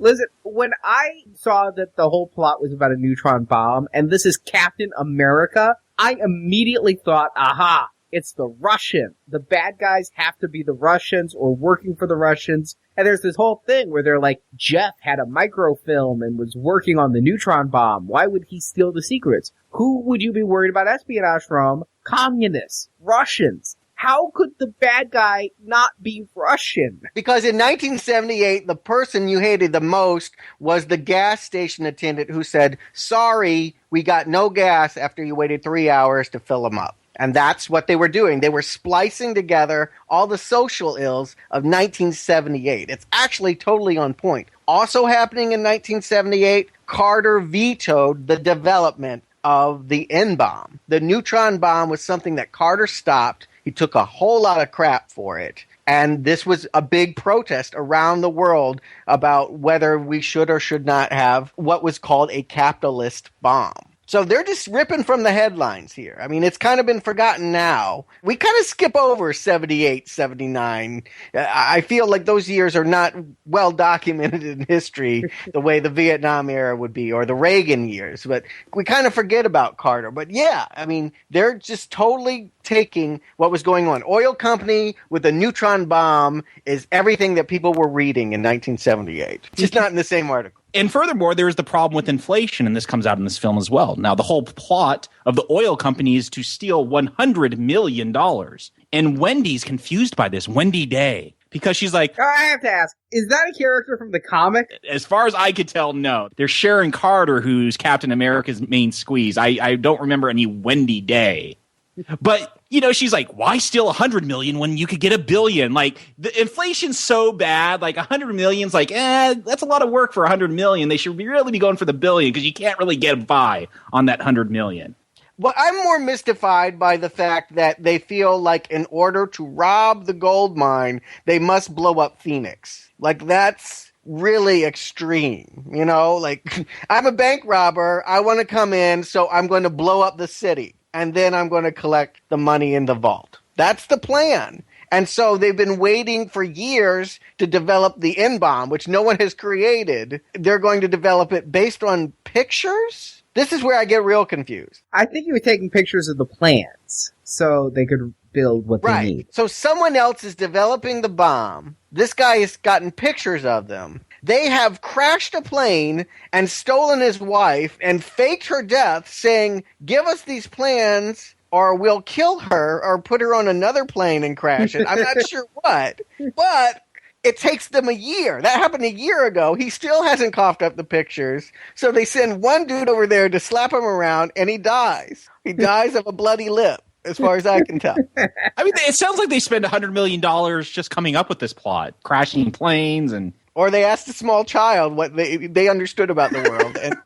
Listen, when I saw that the whole plot was about a neutron bomb, and this is Captain America, I immediately thought, aha, it's the Russian. The bad guys have to be the Russians or working for the Russians. And there's this whole thing where they're like, Jeff had a microfilm and was working on the neutron bomb. Why would he steal the secrets? Who would you be worried about espionage from? Communists. Russians. How could the bad guy not be Russian? Because in 1978, the person you hated the most was the gas station attendant who said, sorry, we got no gas after you waited 3 hours to fill them up. And that's what they were doing. They were splicing together all the social ills of 1978. It's actually totally on point. Also happening in 1978, Carter vetoed the development of the N-bomb. The neutron bomb was something that Carter stopped. He took a whole lot of crap for it. And this was a big protest around the world about whether we should or should not have what was called a capitalist bomb. So they're just ripping from the headlines here. I mean, it's kind of been forgotten now. We kind of skip over 78, 79. I feel like those years are not well documented in history the way the Vietnam era would be or the Reagan years. But we kind of forget about Carter. But yeah, I mean, they're just totally taking what was going on. Oil company with a neutron bomb is everything that people were reading in 1978. Just not in the same article. And furthermore, there's the problem with inflation, and this comes out in this film as well. Now, the whole plot of the oil company is to steal $100 million. And Wendy's confused by this, Wendy Day, because she's like... I have to ask, is that a character from the comic? As far as I could tell, no. There's Sharon Carter, who's Captain America's main squeeze. I don't remember any Wendy Day. But, you know, she's like, why steal $100 million when you could get $1 billion? Like, the inflation's so bad, like $100 million's like, that's a lot of work for $100 million. They should really be going for the $1 billion because you can't really get by on that $100 million. Well, I'm more mystified by the fact that they feel like in order to rob the gold mine, they must blow up Phoenix. Like, that's really extreme, you know? Like, I'm a bank robber. I want to come in, so I'm going to blow up the city. And then I'm going to collect the money in the vault. That's the plan. And so they've been waiting for years to develop the N-bomb, which no one has created. They're going to develop it based on pictures? This is where I get real confused. I think you were taking pictures of the plans so they could build what they need. So someone else is developing the bomb. This guy has gotten pictures of them. They have crashed a plane and stolen his wife and faked her death, saying, give us these plans or we'll kill her or put her on another plane and crash it. I'm not sure what, but it takes them a year. That happened a year ago. He still hasn't coughed up the pictures. So they send one dude over there to slap him around and he dies. He dies of a bloody lip, as far as I can tell. I mean, it sounds like they spend $100 million just coming up with this plot, crashing planes and... Or they asked a small child what they understood about the world, and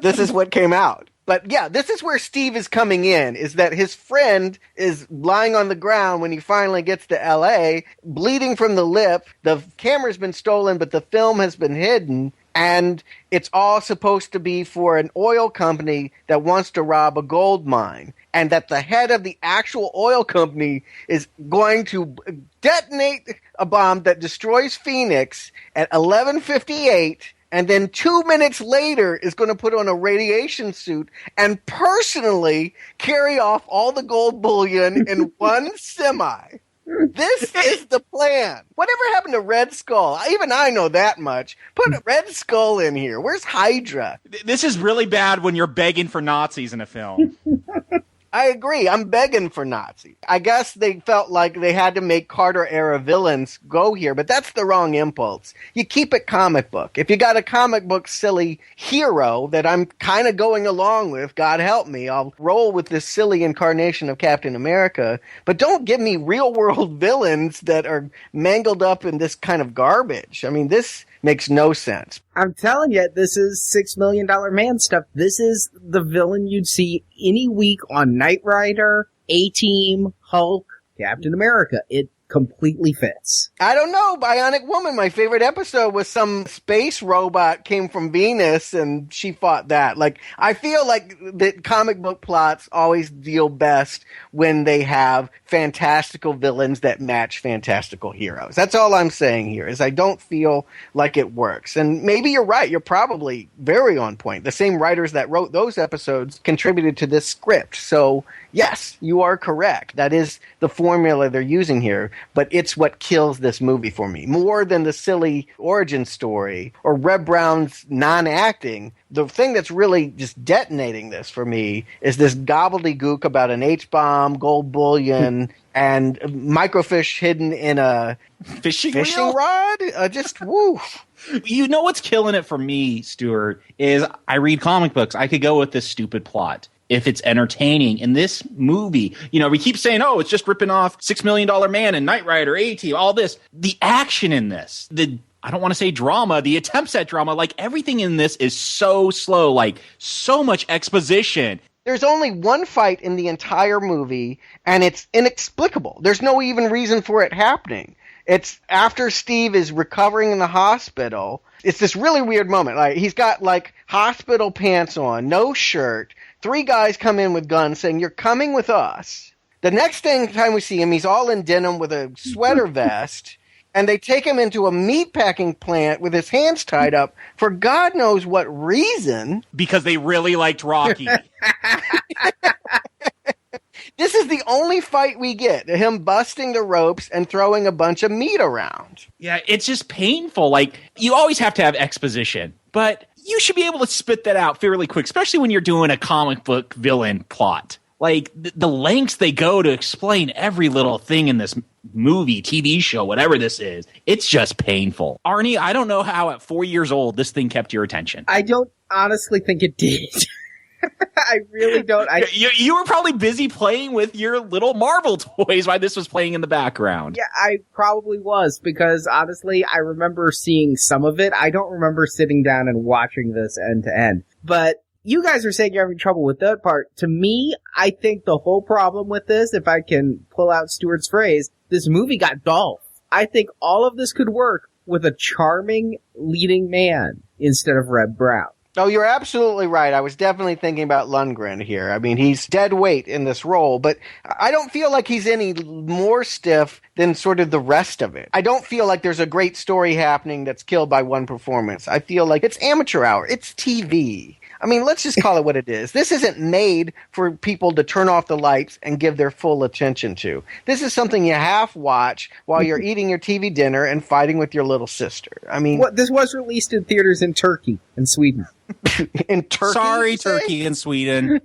this is what came out. But yeah, this is where Steve is coming in, is that his friend is lying on the ground when he finally gets to L.A., bleeding from the lip. The camera's been stolen, but the film has been hidden, and it's all supposed to be for an oil company that wants to rob a gold mine. And that the head of the actual oil company is going to detonate a bomb that destroys Phoenix at 11:58 and then 2 minutes later is going to put on a radiation suit and personally carry off all the gold bullion in one semi. This is the plan. Whatever happened to Red Skull? Even I know that much. Put Red Skull in here. Where's Hydra? This is really bad when you're begging for Nazis in a film. I agree. I'm begging for Nazis. I guess they felt like they had to make Carter-era villains go here, but that's the wrong impulse. You keep it comic book. If you got a comic book silly hero that I'm kind of going along with, God help me, I'll roll with this silly incarnation of Captain America, but don't give me real-world villains that are mangled up in this kind of garbage. I mean, this makes no sense. I'm telling you, this is $6 Million Man stuff. This is the villain you'd see any week on Knight Rider, A-Team, Hulk, Captain America. It completely fits. I don't know, Bionic Woman. My favorite episode was some space robot came from Venus and she fought that. Like, I feel like the comic book plots always deal best when they have fantastical villains that match fantastical heroes. That's all I'm saying here, is I don't feel like it works. And maybe you're right. You're probably very on point. The same writers that wrote those episodes contributed to this script. So, yes, you are correct. That is the formula they're using here. But it's what kills this movie for me. More than the silly origin story or Reb Brown's non-acting, the thing that's really just detonating this for me is this gobbledygook about an H-bomb, gold bullion, and microfish hidden in a fishing rod. Just woo. You know what's killing it for me, Stuart, is I read comic books. I could go with this stupid plot if it's entertaining. In this movie, you know, we keep saying, oh, it's just ripping off $6 Million Man and Knight Rider, A-Team, all this. The action in this, I don't want to say drama, the attempts at drama, like everything in this is so slow, like so much exposition. There's only one fight in the entire movie, and it's inexplicable. There's no even reason for it happening. It's after Steve is recovering in the hospital. It's this really weird moment. Like, he's got like hospital pants on, no shirt. 3 guys come in with guns saying, "You're coming with us." The next time we see him, he's all in denim with a sweater vest, and they take him into a meatpacking plant with his hands tied up for God knows what reason. Because they really liked Rocky. This is the only fight we get, him busting the ropes and throwing a bunch of meat around. Yeah, it's just painful. Like, you always have to have exposition, but you should be able to spit that out fairly quick, especially when you're doing a comic book villain plot. Like, the lengths they go to explain every little thing in this movie, TV show, whatever this is, it's just painful. Arnie, I don't know how at 4 years old this thing kept your attention. I don't honestly think it did. I really don't. You were probably busy playing with your little Marvel toys while this was playing in the background. Yeah, I probably was, because honestly, I remember seeing some of it. I don't remember sitting down and watching this end to end. But you guys are saying you're having trouble with that part. To me, I think the whole problem with this, if I can pull out Stuart's phrase, this movie got dull. I think all of this could work with a charming leading man instead of Reb Brown. Oh, you're absolutely right. I was definitely thinking about Lundgren here. I mean, he's dead weight in this role, but I don't feel like he's any more stiff than sort of the rest of it. I don't feel like there's a great story happening that's killed by one performance. I feel like it's amateur hour. It's TV. I mean, let's just call it what it is. This isn't made for people to turn off the lights and give their full attention to. This is something you half watch while you're eating your TV dinner and fighting with your little sister. I mean, this was released in theaters in Turkey and Sweden. In Turkey? Sorry, Turkey and Sweden.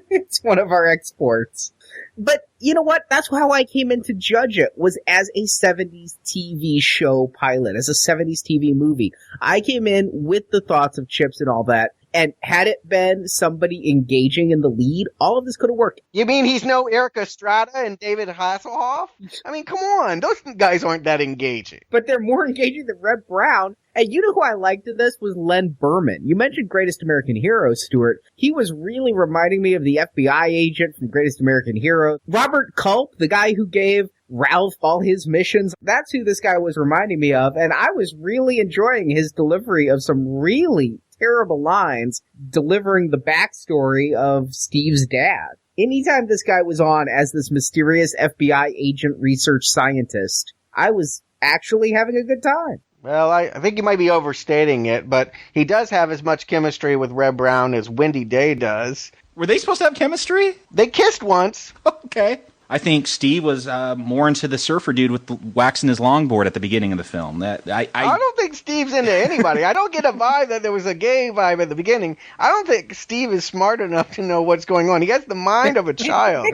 It's one of our exports. But you know what? That's how I came in to judge it, was as a 70s TV show pilot, as a 70s TV movie. I came in with the thoughts of Chips and all that. And had it been somebody engaging in the lead, all of this could have worked. You mean he's no Eric Estrada and David Hasselhoff? I mean, come on. Those guys aren't that engaging. But they're more engaging than Reb Brown. And you know who I liked in this was Len Berman. You mentioned Greatest American Hero, Stuart. He was really reminding me of the FBI agent from Greatest American Hero. Robert Culp, the guy who gave Ralph all his missions. That's who this guy was reminding me of. And I was really enjoying his delivery of some really terrible lines, delivering the backstory of Steve's dad. Anytime this guy was on as this mysterious FBI agent research scientist, I was actually having a good time. Well, I think you might be overstating it, but he does have as much chemistry with Red Brown as Windy Day does. Were they supposed to have chemistry? They kissed once. Okay. I think Steve was more into the surfer dude with waxing his longboard at the beginning of the film. I don't think Steve's into anybody. I don't get a vibe that there was a gay vibe at the beginning. I don't think Steve is smart enough to know what's going on. He has the mind of a child.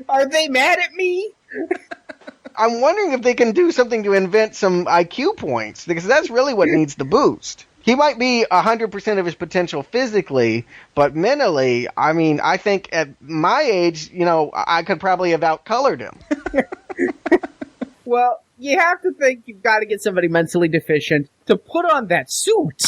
Are they mad at me? I'm wondering if they can do something to invent some IQ points, because that's really what needs the boost. He might be 100% of his potential physically, but mentally, I mean, I think at my age, I could probably have outcolored him. Well, you have to think you've got to get somebody mentally deficient to put on that suit.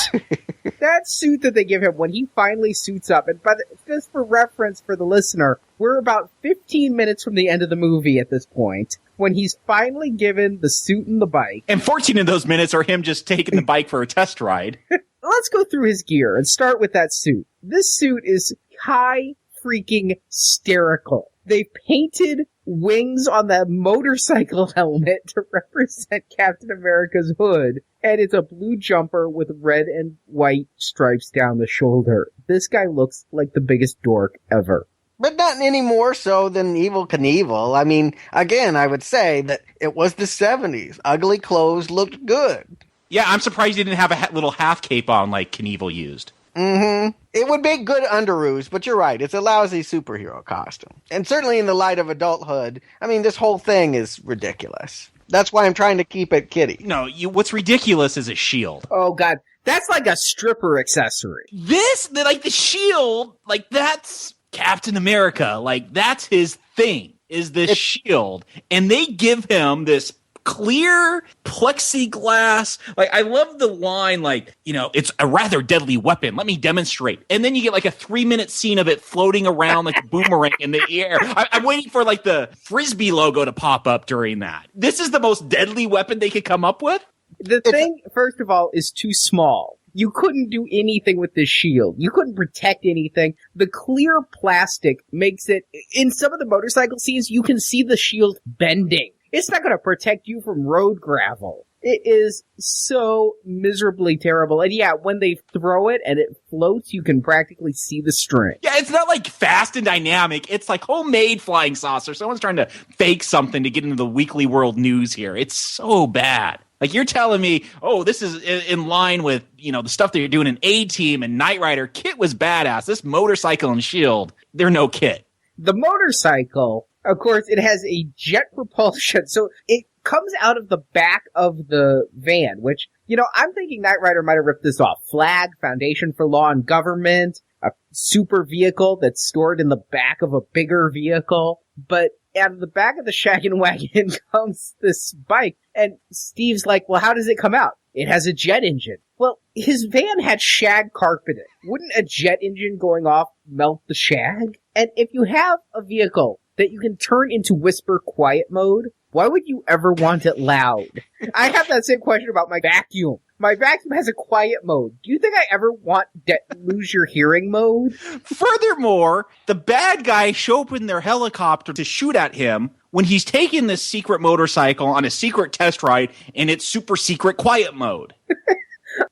That suit that they give him when he finally suits up. And just for reference for the listener, we're about 15 minutes from the end of the movie at this point, when he's finally given the suit and the bike. And 14 of those minutes are him just taking the bike for a test ride. Let's go through his gear and start with that suit. This suit is high freaking hysterical. They painted wings on the motorcycle helmet to represent Captain America's hood, and it's a blue jumper with red and white stripes down the shoulder. This guy looks like the biggest dork ever. But not any more so than Evel Knievel. I mean, again, I would say that it was the 70s. Ugly clothes looked good. Yeah, I'm surprised he didn't have a little half cape on like Knievel used. Mm-hmm. It would make good underoos, but you're right. It's a lousy superhero costume. And certainly in the light of adulthood, I mean, this whole thing is ridiculous. That's why I'm trying to keep it kiddie. No, what's ridiculous is a shield. Oh, God. That's like a stripper accessory. The shield, like, that's Captain America. Like, that's his thing, is this shield. And they give him this clear plexiglass. Like, I love the line, like, it's a rather deadly weapon. Let me demonstrate. And then you get like a 3-minute scene of it floating around like a boomerang in the air. I'm waiting for like the Frisbee logo to pop up during that. This is the most deadly weapon they could come up with? The thing, first of all, is too small. You couldn't do anything with this shield. You couldn't protect anything. The clear plastic makes it, in some of the motorcycle scenes, you can see the shield bending. It's not going to protect you from road gravel. It is so miserably terrible. And yeah, when they throw it and it floats, you can practically see the string. Yeah, it's not like fast and dynamic. It's like homemade flying saucer. Someone's trying to fake something to get into the Weekly World News here. It's so bad. Like, you're telling me, oh, this is in line with, the stuff that you're doing in A-Team and Knight Rider. Kit was badass. This motorcycle and shield, they're no Kit. The motorcycle, of course, it has a jet propulsion. So it comes out of the back of the van, which, I'm thinking Knight Rider might have ripped this off. Flag, Foundation for Law and Government, a super vehicle that's stored in the back of a bigger vehicle. But out of the back of the shaggin' wagon comes this bike. And Steve's like, well, how does it come out? It has a jet engine. Well, his van had shag carpeting. Wouldn't a jet engine going off melt the shag? And if you have a vehicle that you can turn into whisper quiet mode, why would you ever want it loud? I have that same question about my vacuum. My vacuum has a quiet mode. Do you think I ever want lose your hearing mode? Furthermore, the bad guys show up in their helicopter to shoot at him when he's taking this secret motorcycle on a secret test ride in its super secret quiet mode.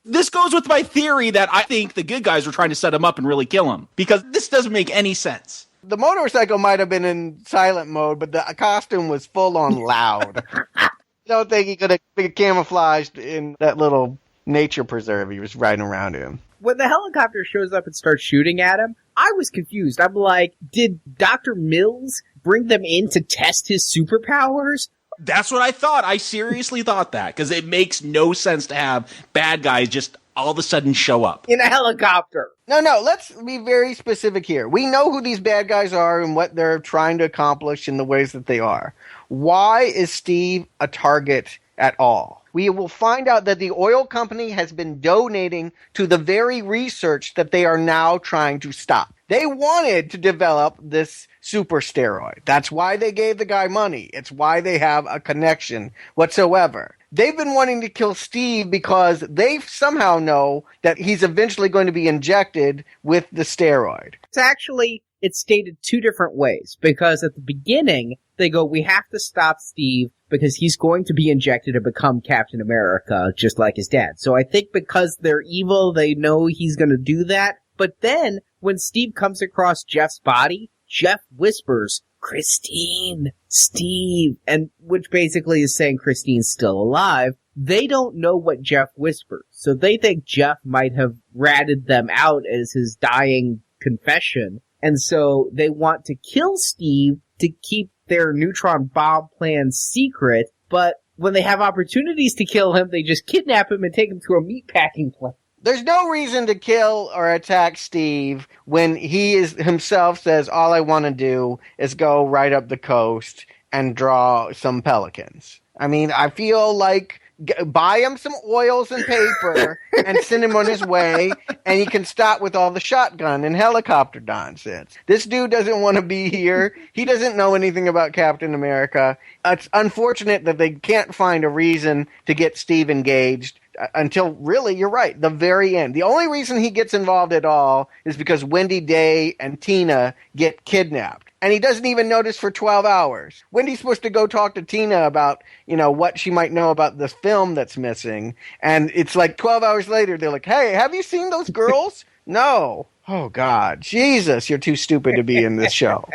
This goes with my theory that I think the good guys were trying to set him up and really kill him, because this doesn't make any sense. The motorcycle might have been in silent mode, but the costume was full on loud. I don't think he could have been camouflaged in that little nature preserve he was riding around in. When the helicopter shows up and starts shooting at him, I was confused. I'm like, did Dr. Mills bring them in to test his superpowers? That's what I thought. I seriously thought that, because it makes no sense to have bad guys just all of a sudden show up in a helicopter. No, let's be very specific here. We know who these bad guys are and what they're trying to accomplish in the ways that they are. Why is Steve a target at all? We will find out that the oil company has been donating to the very research that they are now trying to stop. They wanted to develop this super steroid. That's why they gave the guy money. It's why they have a connection whatsoever. They've been wanting to kill Steve because they somehow know that he's eventually going to be injected with the steroid. It's actually it's stated two different ways, because at the beginning, they go, we have to stop Steve because he's going to be injected to become Captain America, just like his dad. So I think because they're evil, they know he's going to do that. But then, when Steve comes across Jeff's body, Jeff whispers, Christine, Steve, and which basically is saying Christine's still alive. They don't know what Jeff whispers, so they think Jeff might have ratted them out as his dying confession, and so they want to kill Steve to keep their neutron bomb plan secret, but when they have opportunities to kill him, they just kidnap him and take him to a meatpacking plant. There's no reason to kill or attack Steve when he is himself says, all I want to do is go right up the coast and draw some pelicans. I mean, I feel like buy him some oils and paper and send him on his way, and he can stop with all the shotgun and helicopter nonsense. This dude doesn't want to be here. He doesn't know anything about Captain America. It's unfortunate that they can't find a reason to get Steve engaged until, really, you're right, the very end. The only reason he gets involved at all is because Wendy Day and Tina get kidnapped. And he doesn't even notice for 12 hours. Wendy's supposed to go talk to Tina about, what she might know about this film that's missing. And it's like 12 hours later, they're like, hey, have you seen those girls? No. Oh, God. Jesus, you're too stupid to be in this show.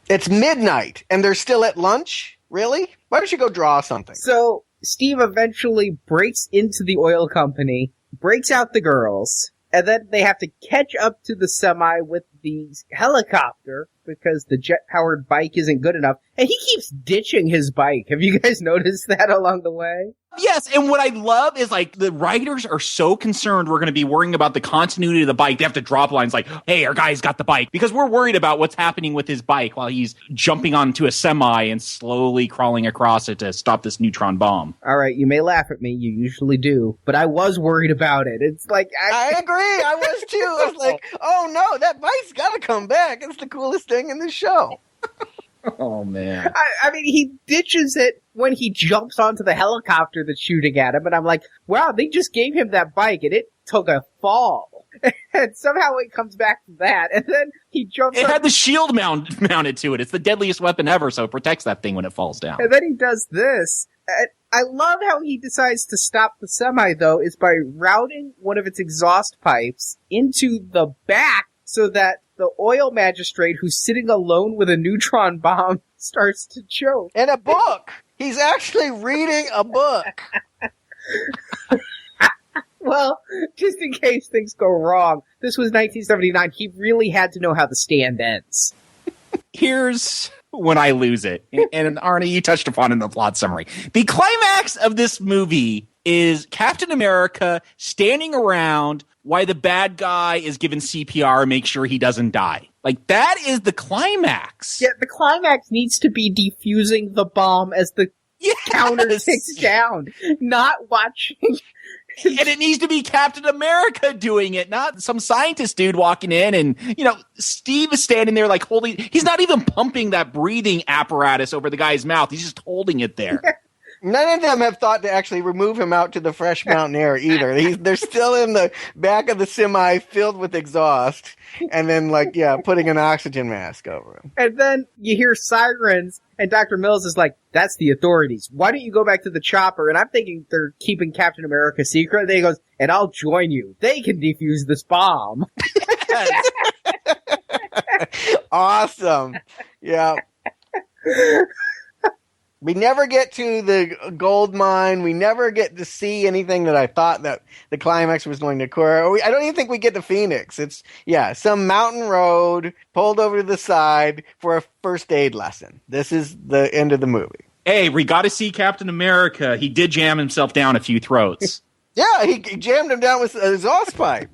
It's midnight, and they're still at lunch? Really? Why don't you go draw something? So Steve eventually breaks into the oil company, breaks out the girls, and then they have to catch up to the semi with the helicopter because the jet-powered bike isn't good enough. And he keeps ditching his bike. Have you guys noticed that along the way? Yes, and what I love is, the writers are so concerned we're going to be worrying about the continuity of the bike. They have to drop lines like, hey, our guy's got the bike. Because we're worried about what's happening with his bike while he's jumping onto a semi and slowly crawling across it to stop this neutron bomb. All right, you may laugh at me. You usually do. But I was worried about it. It's like... I agree. I was too. I was like, oh no, that bike's got to come back. It's the coolest thing in the show. Oh, man. I mean, he ditches it when he jumps onto the helicopter that's shooting at him, and I'm like, wow, they just gave him that bike, and it took a fall. And somehow it comes back to that, and then he jumps It had the shield mounted to it. It's the deadliest weapon ever, so it protects that thing when it falls down. And then he does this. And I love how he decides to stop the semi, though, is by routing one of its exhaust pipes into the back so that the oil magistrate who's sitting alone with a neutron bomb starts to choke. And a book! He's actually reading a book! Well, just in case things go wrong, this was 1979. He really had to know how the stand ends. Here's when I lose it. And Arnie, you touched upon it in the plot summary. The climax of this movie is Captain America standing around while the bad guy is given CPR and make sure he doesn't die. That is the climax. Yeah, the climax needs to be defusing the bomb as the counter ticks down, not watching. And it needs to be Captain America doing it, not some scientist dude walking in. And, Steve is standing there holding, he's not even pumping that breathing apparatus over the guy's mouth. He's just holding it there. None of them have thought to actually remove him out to the fresh mountain air either. They're still in the back of the semi filled with exhaust and then putting an oxygen mask over him. And then you hear sirens and Dr. Mills is like, that's the authorities. Why don't you go back to the chopper? And I'm thinking they're keeping Captain America secret. And then he goes, and I'll join you. They can defuse this bomb. Awesome. Yeah. We never get to the gold mine. We never get to see anything that I thought that the climax was going to occur. I don't even think we get to Phoenix. It's, some mountain road pulled over to the side for a first aid lesson. This is the end of the movie. Hey, we got to see Captain America. He did jam himself down a few throats. Yeah, he jammed him down with an exhaust pipe.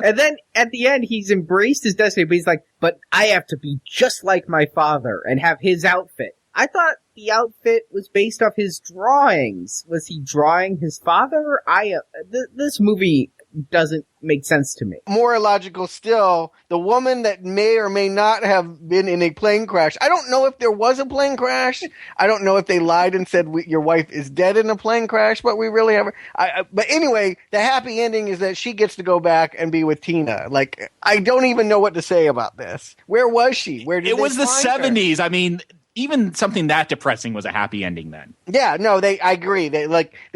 And then at the end, he's embraced his destiny, but he's like, but I have to be just like my father and have his outfit. I thought the outfit was based off his drawings. Was he drawing his father? This movie doesn't make sense to me. More illogical still, the woman that may or may not have been in a plane crash. I don't know if there was a plane crash. I don't know if they lied and said your wife is dead in a plane crash, but we really have her. But anyway, the happy ending is that she gets to go back and be with Tina. Like, I don't even know what to say about this. Where was she? Where did it was the find her? 70s. I mean, even something that depressing was a happy ending then. Yeah, no, I agree. They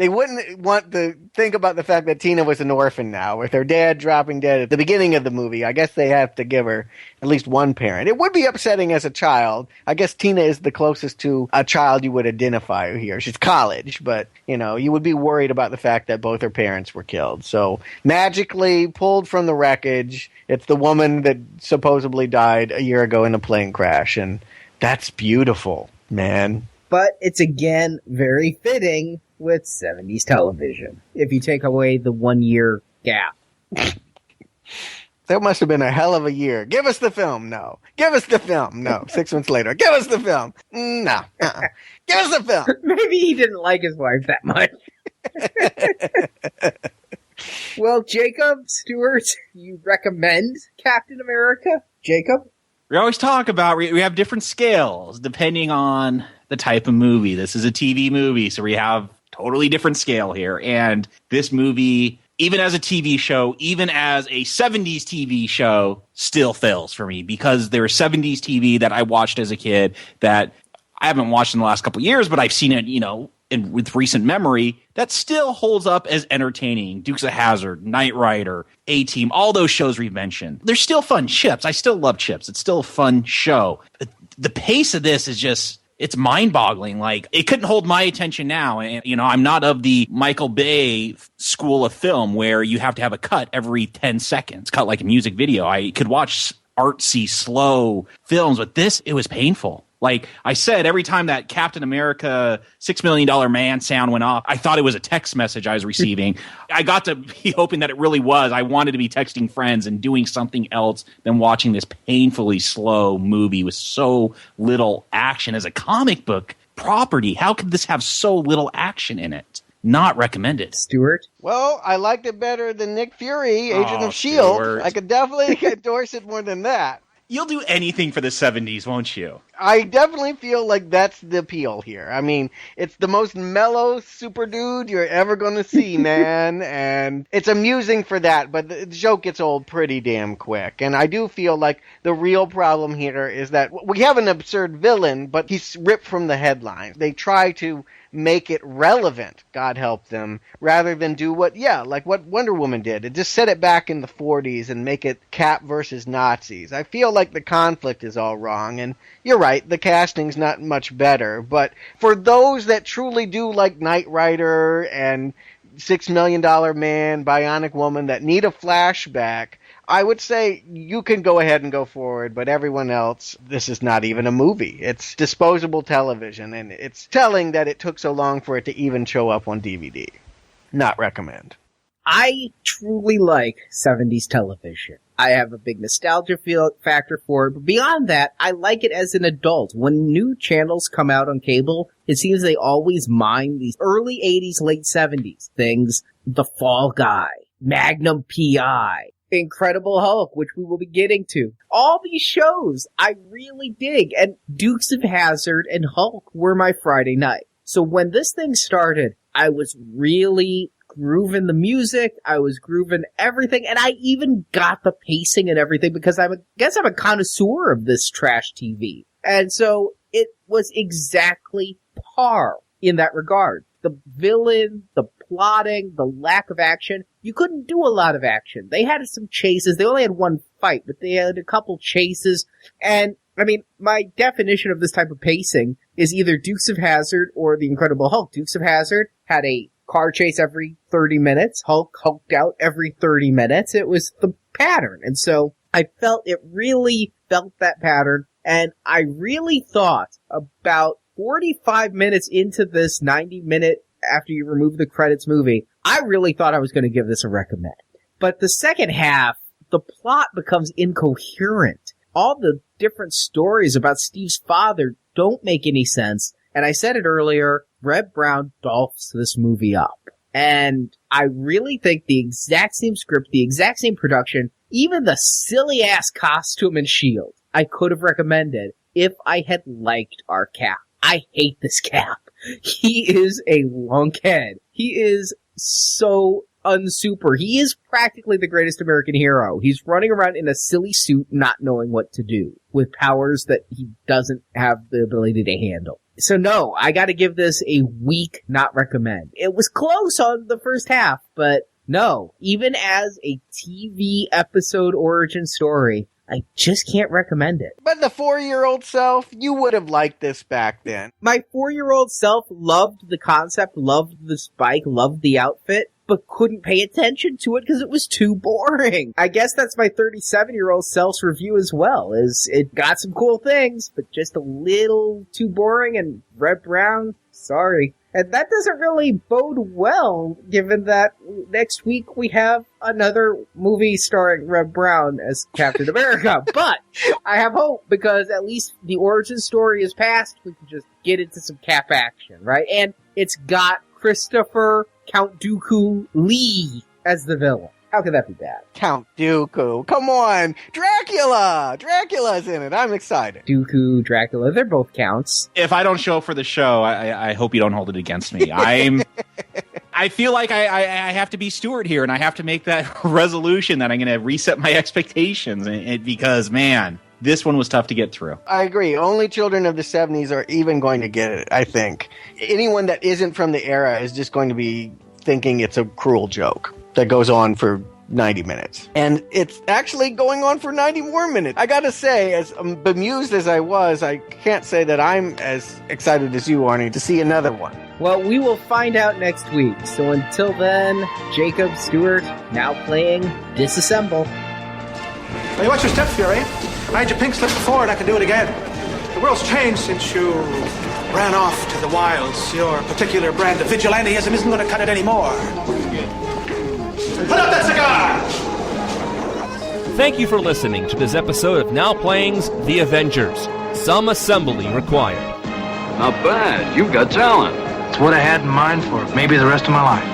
wouldn't want to think about the fact that Tina was an orphan now, with her dad dropping dead at the beginning of the movie. I guess they have to give her at least one parent. It would be upsetting as a child. I guess Tina is the closest to a child you would identify here. She's college, but, you would be worried about the fact that both her parents were killed. So, magically pulled from the wreckage, it's the woman that supposedly died a year ago in a plane crash, and that's beautiful, man. But it's again very fitting with 70s television, if you take away the 1 year gap. That must have been a hell of a year. Give us the film. No. Give us the film. No. 6 months later. Give us the film. No. Give us the film. Maybe he didn't like his wife that much. Well, Jacob, Stuart, you recommend Captain America? Jacob? We always talk about we have different scales depending on the type of movie. This is a TV movie, so we have totally different scale here. And this movie, even as a TV show, even as a 70s TV show, still fails for me because there's 70s TV that I watched as a kid that I haven't watched in the last couple of years, but I've seen it, with recent memory, that still holds up as entertaining. Dukes of Hazzard, Knight Rider, A-Team, all those shows we've mentioned. They're still fun. Chips, I still love Chips. It's still a fun show. But the pace of this is just, it's mind-boggling. Like, it couldn't hold my attention now. And, I'm not of the Michael Bay school of film where you have to have a cut every 10 seconds, cut like a music video. I could watch artsy, slow films, but this, it was painful. Like I said, every time that Captain America $6 Million Man sound went off, I thought it was a text message I was receiving. I got to be hoping that it really was. I wanted to be texting friends and doing something else than watching this painfully slow movie with so little action. As a comic book property, how could this have so little action in it? Not recommended. Stuart? Well, I liked it better than Nick Fury, Agent of S.H.I.E.L.D. Stuart. I could definitely endorse it more than that. You'll do anything for the 70s, won't you? I definitely feel like that's the appeal here. I mean, it's the most mellow super dude you're ever going to see, man. And it's amusing for that, but the joke gets old pretty damn quick. And I do feel like the real problem here is that we have an absurd villain, but he's ripped from the headlines. They try to make it relevant, God help them, rather than do what Wonder Woman did. It just set it back in the 40s and make it Cap versus Nazis. I feel like the conflict is all wrong, and you're right, the casting's not much better, but for those that truly do like Knight Rider and $6 Million Man, Bionic Woman, that need a flashback, I would say you can go ahead and go forward, but everyone else, this is not even a movie. It's disposable television, and it's telling that it took so long for it to even show up on DVD. Not recommend. I truly like 70s television. I have a big nostalgia factor for it, but beyond that, I like it as an adult. When new channels come out on cable, it seems they always mine these early 80s, late 70s things. The Fall Guy, Magnum P.I., Incredible Hulk, which we will be getting to. All these shows I really dig, and Dukes of Hazzard and Hulk were my Friday night. So when this thing started, I was really grooving the music, I was grooving everything, and I even got the pacing and everything because I guess I'm a connoisseur of this trash TV. And so it was exactly par in that regard. The villain, the plotting, the lack of action. You couldn't do a lot of action. They had some chases. They only had one fight, but they had a couple chases. And, I mean, my definition of this type of pacing is either Dukes of Hazzard or The Incredible Hulk. Dukes of Hazzard had a car chase every 30 minutes. Hulk hulked out every 30 minutes. It was the pattern. And so I really felt that pattern. And I really thought about 45 minutes into this 90-minute after you remove the credits movie, I really thought I was going to give this a recommend. But the second half, the plot becomes incoherent. All the different stories about Steve's father don't make any sense. And I said it earlier, Red Brown dolphs this movie up. And I really think the exact same script, the exact same production, even the silly-ass costume and shield, I could have recommended if I had liked our Cap. I hate this Cap. He is a lunkhead. He is so unsuper. He is practically the greatest American hero. He's running around in a silly suit not knowing what to do, with powers that he doesn't have the ability to handle. So no, I gotta give this a weak not recommend. It was close on the first half, but no, even as a TV episode origin story, I just can't recommend it. But the 4-year-old self, you would have liked this back then. My 4-year-old self loved the concept, loved the spike, loved the outfit, but couldn't pay attention to it because it was too boring. I guess that's my 37-year-old self's review as well, is it got some cool things, but just a little too boring, and Red Brown, sorry. And that doesn't really bode well, given that next week we have another movie starring Red Brown as Captain America. But I have hope, because at least the origin story is past. We can just get into some Cap action, right? And it's got Christopher Count Dooku Lee as the villain. How could that be bad? Count Dooku. Come on. Dracula. Dracula's in it. I'm excited. Dooku, Dracula, they're both counts. If I don't show up for the show, I hope you don't hold it against me. I feel like I have to be Stuart here, and I have to make that resolution that I'm going to reset my expectations, because, man, this one was tough to get through. I agree. Only children of the 70s are even going to get it, I think. Anyone that isn't from the era is just going to be thinking it's a cruel joke that goes on for 90 minutes. And it's actually going on for 90 more minutes. I gotta say, as bemused as I was, I can't say that I'm as excited as you, Arnie, to see another one. Well, we will find out next week. So until then, Jakob, Stuart, now playing Disassemble. Hey, watch your step, Fury. I had your pink slip before and I can do it again. The world's changed since you ran off to the wilds. Your particular brand of vigilanteism isn't going to cut it anymore. Put up that cigar! Thank you for listening to this episode of Now Playing's The Avengers. Some assembly required. Not bad. You've got talent. It's what I had in mind for maybe the rest of my life.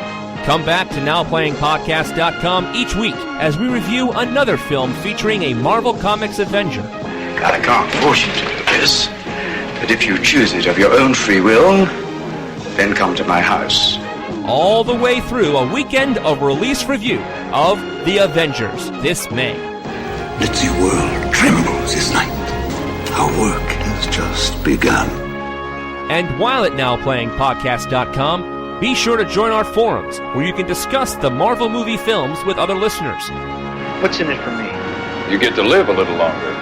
Come back to NowPlayingPodcast.com each week as we review another film featuring a Marvel Comics Avenger. I can't force you to do this, but if you choose it of your own free will, then come to my house. All the way through a weekend of release review of The Avengers this May. Let the world trembles this night. Our work has just begun. And while at NowPlayingPodcast.com, be sure to join our forums where you can discuss the Marvel movie films with other listeners. What's in it for me? You get to live a little longer.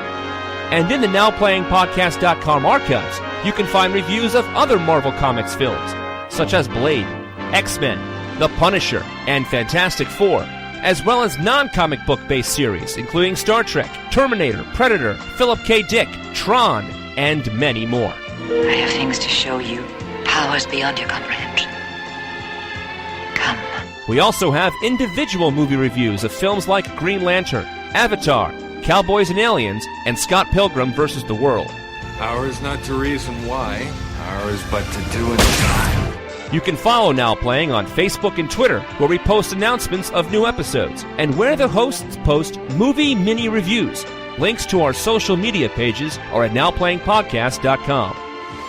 And in the NowPlayingPodcast.com archives, you can find reviews of other Marvel Comics films, such as Blade, X-Men, The Punisher, and Fantastic Four, as well as non-comic book-based series, including Star Trek, Terminator, Predator, Philip K. Dick, Tron, and many more. I have things to show you, powers beyond your comprehension. Come. We also have individual movie reviews of films like Green Lantern, Avatar, Cowboys and Aliens, and Scott Pilgrim vs. the World. Ours not to reason why, ours but to do in time. You can follow Now Playing on Facebook and Twitter, where we post announcements of new episodes, and where the hosts post movie mini reviews. Links to our social media pages are at NowPlayingPodcast.com.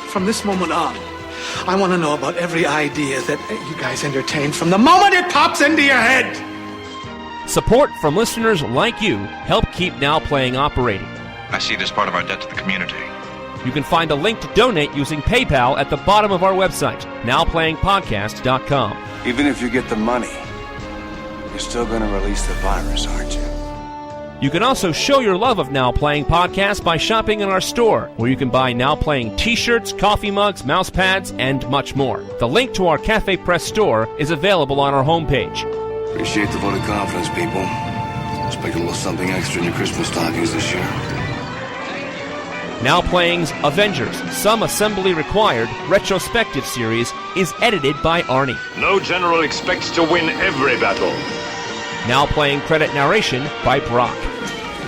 From this moment on, I want to know about every idea that you guys entertain from the moment it pops into your head. Support from listeners like you help keep Now Playing operating. I see this part of our debt to the community. You can find a link to donate using PayPal at the bottom of our website, NowPlayingPodcast.com. Even if you get the money, you're still going to release the virus, aren't you? You can also show your love of Now Playing Podcast by shopping in our store, where you can buy Now Playing t-shirts, coffee mugs, mouse pads, and much more. The link to our Cafe Press store is available on our homepage. Appreciate the vote of confidence, people. Expect a little something extra in your Christmas stockings this year. Now Playing's Avengers, Some Assembly Required retrospective series is edited by Arnie. No general expects to win every battle. Now Playing credit narration by Brock.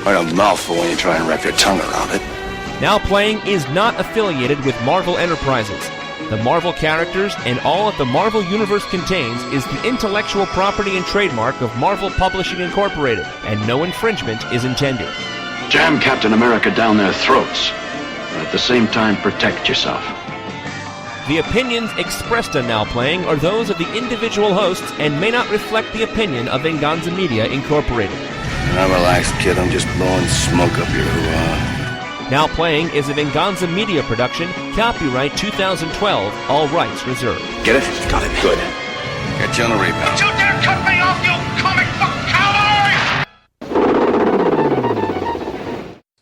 Quite a mouthful when you try and wrap your tongue around it. Now Playing is not affiliated with Marvel Enterprises. The Marvel characters and all that the Marvel Universe contains is the intellectual property and trademark of Marvel Publishing Incorporated, and no infringement is intended. Jam Captain America down their throats, but at the same time protect yourself. The opinions expressed on Now Playing are those of the individual hosts and may not reflect the opinion of Venganza Media Incorporated. Now relax, kid. I'm just blowing smoke up your hoo-ha. Now Playing is a Venganza Media production, copyright 2012, all rights reserved. Get it? Got it. Good. Get you on the rebound. Don't you dare cut me off, you comic book cowboy!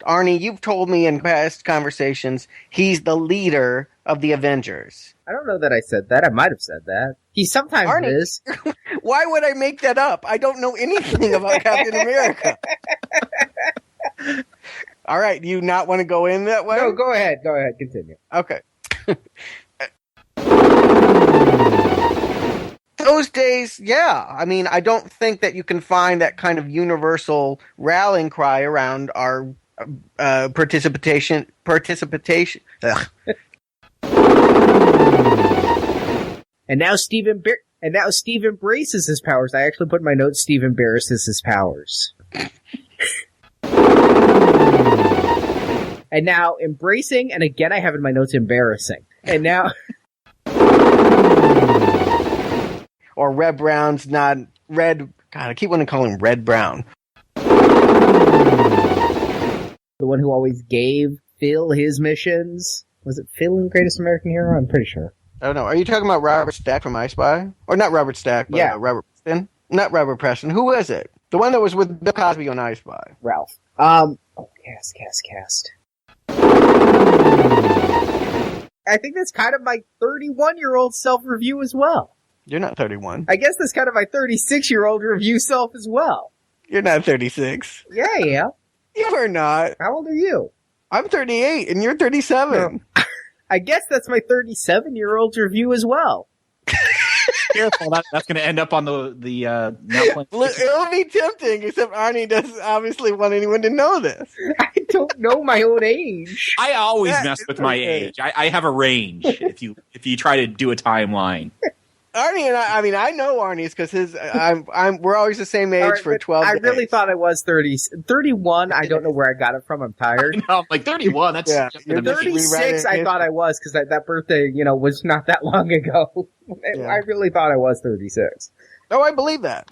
Arnie, you've told me in past conversations he's the leader of the Avengers. I don't know that I said that. I might have said that. He sometimes Arnie, is. Why would I make that up? I don't know anything about Captain America. All right, do you not want to go in that way? No, go ahead. Go ahead. Continue. Okay. Those days, yeah. I mean, I don't think that you can find that kind of universal rallying cry around our participation. Ugh. And now Steve embraces his powers. I actually put in my notes, Steve embarrasses his powers. And now embracing, and again I have in my notes embarrassing. And now... or Red Brown's not... Red... God, I keep wanting to call him Red Brown. The one who always gave Phil his missions. Was it Phil in Greatest American Hero? I'm pretty sure. I don't know. Are you talking about Robert Stack from I Spy? Or not Robert Stack, but yeah. Robert Preston? Not Robert Preston. Who was it? The one that was with Bill Cosby on I Spy. Ralph. Cast. I think that's kind of my 31-year-old self-review as well. You're not 31. I guess that's kind of my 36-year-old review self as well. You're not 36. Yeah, I am. You are not. How old are you? I'm 38, and you're 37. No. I guess that's my 37-year-old review as well. Careful, that's going to end up on the Now Playing. It'll be tempting, except Arnie doesn't obviously want anyone to know this. I don't know my own age. I always mess with my age. I have a range if you try to do a timeline. Arnie and I know Arnie's because we're always the same age for 12 days. I really thought I was 30. 31, I don't know where I got it from. I'm tired. I'm like 31. That's yeah. 36. I thought I was because that birthday, was not that long ago. Yeah. I really thought I was 36. Oh, I believe that.